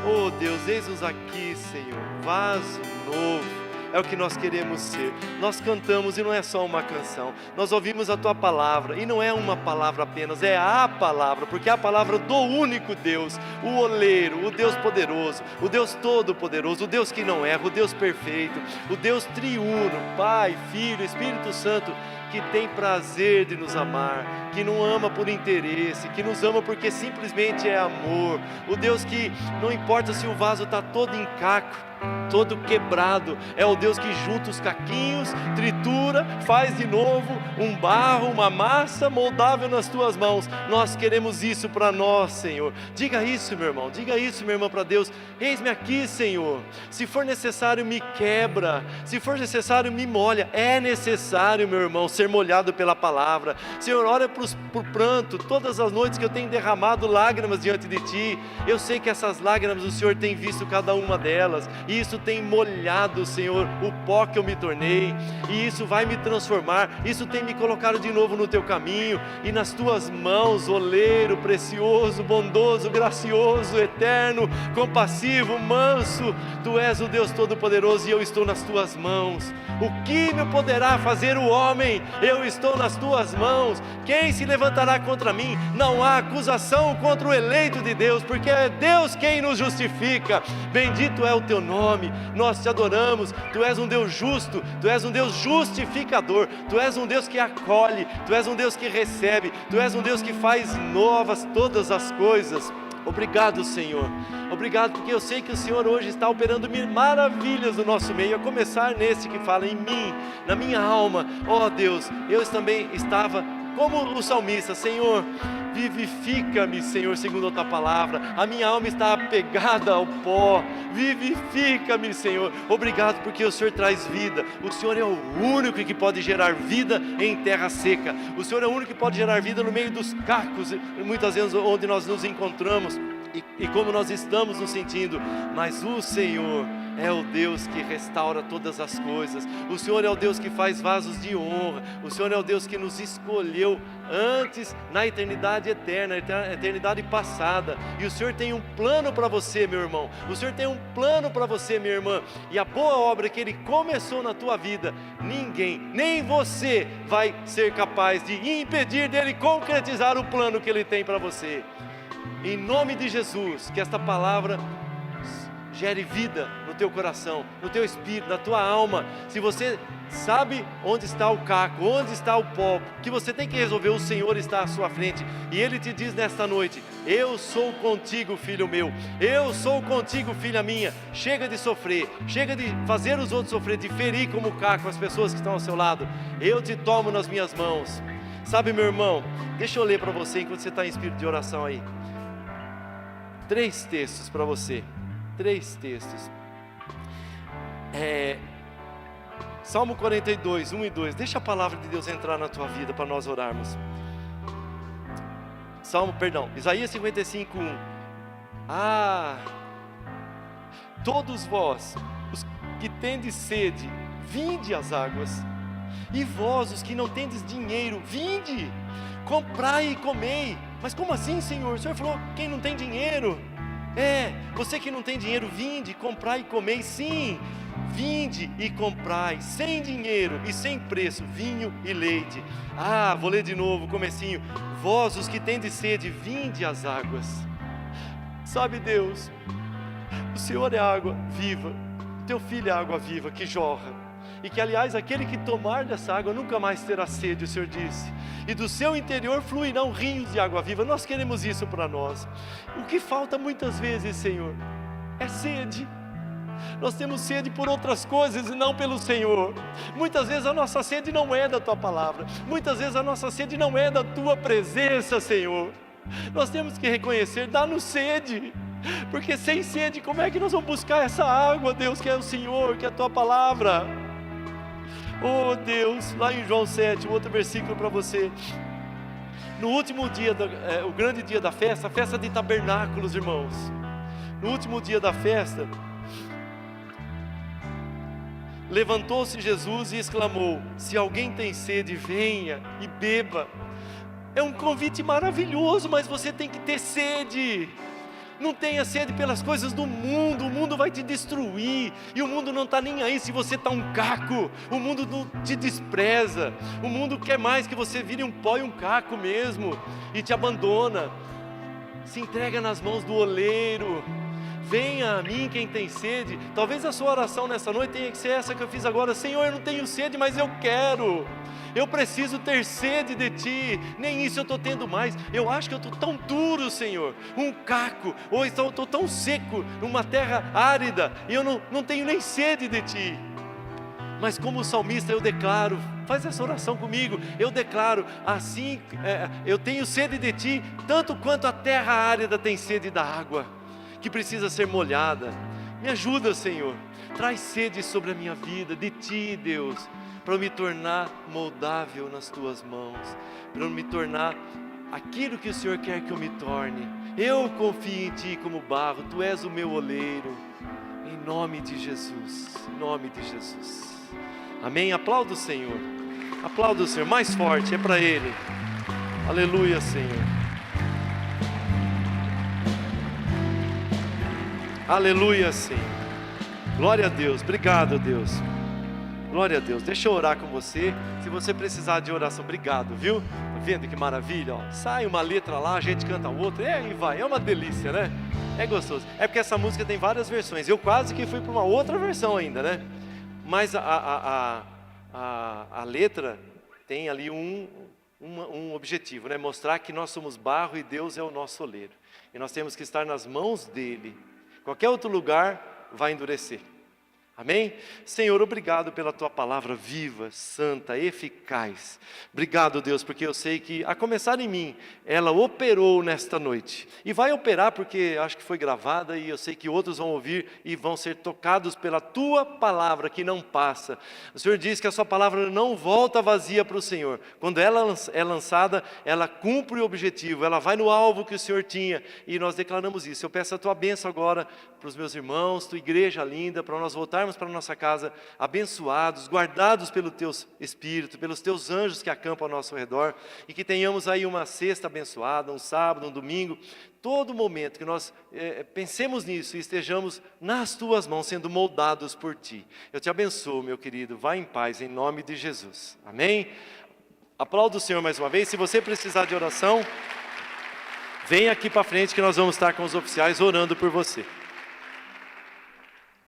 Oh Deus, eis-nos aqui, Senhor, vaso novo. é o que nós queremos ser. Nós cantamos e não é só uma canção, nós ouvimos a Tua palavra, e não é uma palavra apenas, é a palavra, porque é a palavra do único Deus, o oleiro, o Deus poderoso, o Deus todo-poderoso, o Deus que não erra, o Deus perfeito, o Deus triuno, Pai, Filho, Espírito Santo, que tem prazer de nos amar, que não ama por interesse, que nos ama porque simplesmente é amor, o Deus que não importa se o vaso está todo em caco, todo quebrado, é o Deus que junta os caquinhos, tritura, faz de novo um barro, uma massa moldável nas tuas mãos. Nós queremos isso para nós, Senhor. Diga isso, meu irmão, diga isso, minha irmã, para Deus. Eis-me aqui, Senhor. Se for necessário, me quebra, se for necessário, me molha. É necessário, meu irmão, ser molhado pela palavra. Senhor, olha para o pranto, todas as noites que eu tenho derramado lágrimas diante de Ti, eu sei que essas lágrimas o Senhor tem visto cada uma delas, e isso tem molhado, Senhor, o pó que eu me tornei, e isso vai me transformar, isso tem me colocado de novo no Teu caminho, e nas Tuas mãos, oleiro precioso, bondoso, gracioso, eterno, compassivo, manso, Tu és o Deus Todo-Poderoso, e eu estou nas Tuas mãos. O que me poderá fazer o homem? Eu estou nas Tuas mãos. Quem se levantará contra mim? Não há acusação contra o eleito de Deus, porque é Deus quem nos justifica. Bendito é o Teu nome, nós Te adoramos. Tu és um Deus justo, Tu és um Deus justificador, Tu és um Deus que acolhe, Tu és um Deus que recebe, Tu és um Deus que faz novas todas as coisas. Obrigado, Senhor, obrigado, porque eu sei que o Senhor hoje está operando maravilhas no nosso meio, a começar nesse que fala em mim, na minha alma. Oh Deus, eu também estava como o salmista: Senhor, vivifica-me, Senhor, segundo a Tua palavra. A minha alma está apegada ao pó. Vivifica-me, Senhor. Obrigado porque o Senhor traz vida. O Senhor é o único que pode gerar vida em terra seca. O Senhor é o único que pode gerar vida no meio dos cacos, muitas vezes onde nós nos encontramos e como nós estamos nos sentindo. Mas o Senhor é o Deus que restaura todas as coisas. O Senhor é o Deus que faz vasos de honra. O Senhor é o Deus que nos escolheu antes, na eternidade eterna, eternidade passada. E o Senhor tem um plano para você, meu irmão. O Senhor tem um plano para você, minha irmã. E a boa obra que Ele começou na tua vida, ninguém, nem você, vai ser capaz de impedir dEle concretizar o plano que Ele tem para você. Em nome de Jesus, que esta palavra gere vida no teu coração, no teu espírito, na tua alma. Se você sabe onde está o caco, onde está o pó, que você tem que resolver, o Senhor está à sua frente, e Ele te diz nesta noite: eu sou contigo, filho meu, eu sou contigo, filha minha. Chega de sofrer, chega de fazer os outros sofrer, de ferir como caco as pessoas que estão ao seu lado. Eu te tomo nas minhas mãos. Sabe, meu irmão, deixa eu ler para você enquanto você está em espírito de oração aí. 3 textos para você. 3 textos. Salmo 42, 1 e 2. Deixa a palavra de Deus entrar na tua vida para nós orarmos. Isaías 55, 1. Todos vós, os que tendes sede, vinde às águas. E vós, os que não tendes dinheiro, vinde, comprai e comei. Mas como assim, Senhor? O Senhor falou, quem não tem dinheiro? Você que não tem dinheiro, vinde, comprai e comei. Sim, vinde e comprai, sem dinheiro e sem preço, vinho e leite. Vou ler de novo, comecinho. Vós, os que tendes sede, vinde às águas. Sabe, Deus, o Senhor é água viva, teu filho é água viva que jorra. E que, aliás, aquele que tomar dessa água nunca mais terá sede, o Senhor disse. E do seu interior fluirão rios de água viva. Nós queremos isso para nós. O que falta muitas vezes, Senhor, é sede. Nós temos sede por outras coisas e não pelo Senhor. Muitas vezes a nossa sede não é da Tua palavra. Muitas vezes a nossa sede não é da Tua presença, Senhor. Nós temos que reconhecer, dá-nos sede. Porque sem sede, como é que nós vamos buscar essa água, Deus, que é o Senhor, que é a Tua palavra? Oh Deus, lá em João 7, um outro versículo para você. No último dia, o grande dia da festa, a festa de tabernáculos, irmãos. No último dia da festa, levantou-se Jesus e exclamou: se alguém tem sede, venha e beba. É um convite maravilhoso, mas você tem que ter sede. Não tenha sede pelas coisas do mundo, o mundo vai te destruir, e o mundo não está nem aí se você está um caco, o mundo não te despreza, o mundo quer mais que você vire um pó e um caco mesmo, e te abandona. Se entrega nas mãos do oleiro. Venha a mim quem tem sede. Talvez a sua oração nessa noite tenha que ser essa que eu fiz agora: Senhor, eu não tenho sede, mas eu quero. Eu preciso ter sede de Ti. Nem isso eu estou tendo mais. Eu acho que eu estou tão duro, Senhor, um caco, ou estou tão seco, numa terra árida, e eu não tenho nem sede de Ti. Mas como salmista eu declaro, faz essa oração comigo, eu declaro assim, eu tenho sede de Ti, tanto quanto a terra árida tem sede da água, que precisa ser molhada. Me ajuda, Senhor, traz sede sobre a minha vida, de Ti, Deus, para eu me tornar moldável nas Tuas mãos, para eu me tornar aquilo que o Senhor quer que eu me torne. Eu confio em Ti como barro, Tu és o meu oleiro, em nome de Jesus, em nome de Jesus. Amém? Aplauda o Senhor, aplauda o Senhor, mais forte, é para Ele. Aleluia, Senhor. Aleluia, Senhor. Glória a Deus, obrigado, Deus. Glória a Deus. Deixa eu orar com você. Se você precisar de oração, obrigado, viu? Tá vendo que maravilha? Ó, sai uma letra lá, a gente canta outra, e vai, é uma delícia, né? É gostoso. É porque essa música tem várias versões. Eu quase que fui para uma outra versão ainda, né? Mas a letra tem ali um objetivo, né? Mostrar que nós somos barro e Deus é o nosso oleiro. E nós temos que estar nas mãos dEle. Qualquer outro lugar vai endurecer. Amém? Senhor, obrigado pela Tua palavra viva, santa, eficaz. Obrigado, Deus, porque eu sei que, a começar em mim, ela operou nesta noite. E vai operar porque acho que foi gravada e eu sei que outros vão ouvir e vão ser tocados pela Tua palavra que não passa. O Senhor diz que a Sua palavra não volta vazia para o Senhor. Quando ela é lançada, ela cumpre o objetivo, ela vai no alvo que o Senhor tinha. E nós declaramos isso. Eu peço a Tua bênção agora para os meus irmãos, Tua igreja linda, para nós voltarmos para nossa casa abençoados, guardados pelo Teu Espírito, pelos Teus anjos que acampam ao nosso redor, e que tenhamos aí uma sexta abençoada, um sábado, um domingo, todo momento que nós pensemos nisso e estejamos nas Tuas mãos, sendo moldados por Ti. Eu Te abençoo, meu querido, vá em paz, em nome de Jesus, amém? Aplauda o Senhor mais uma vez. Se você precisar de oração, vem aqui para frente que nós vamos estar com os oficiais orando por você.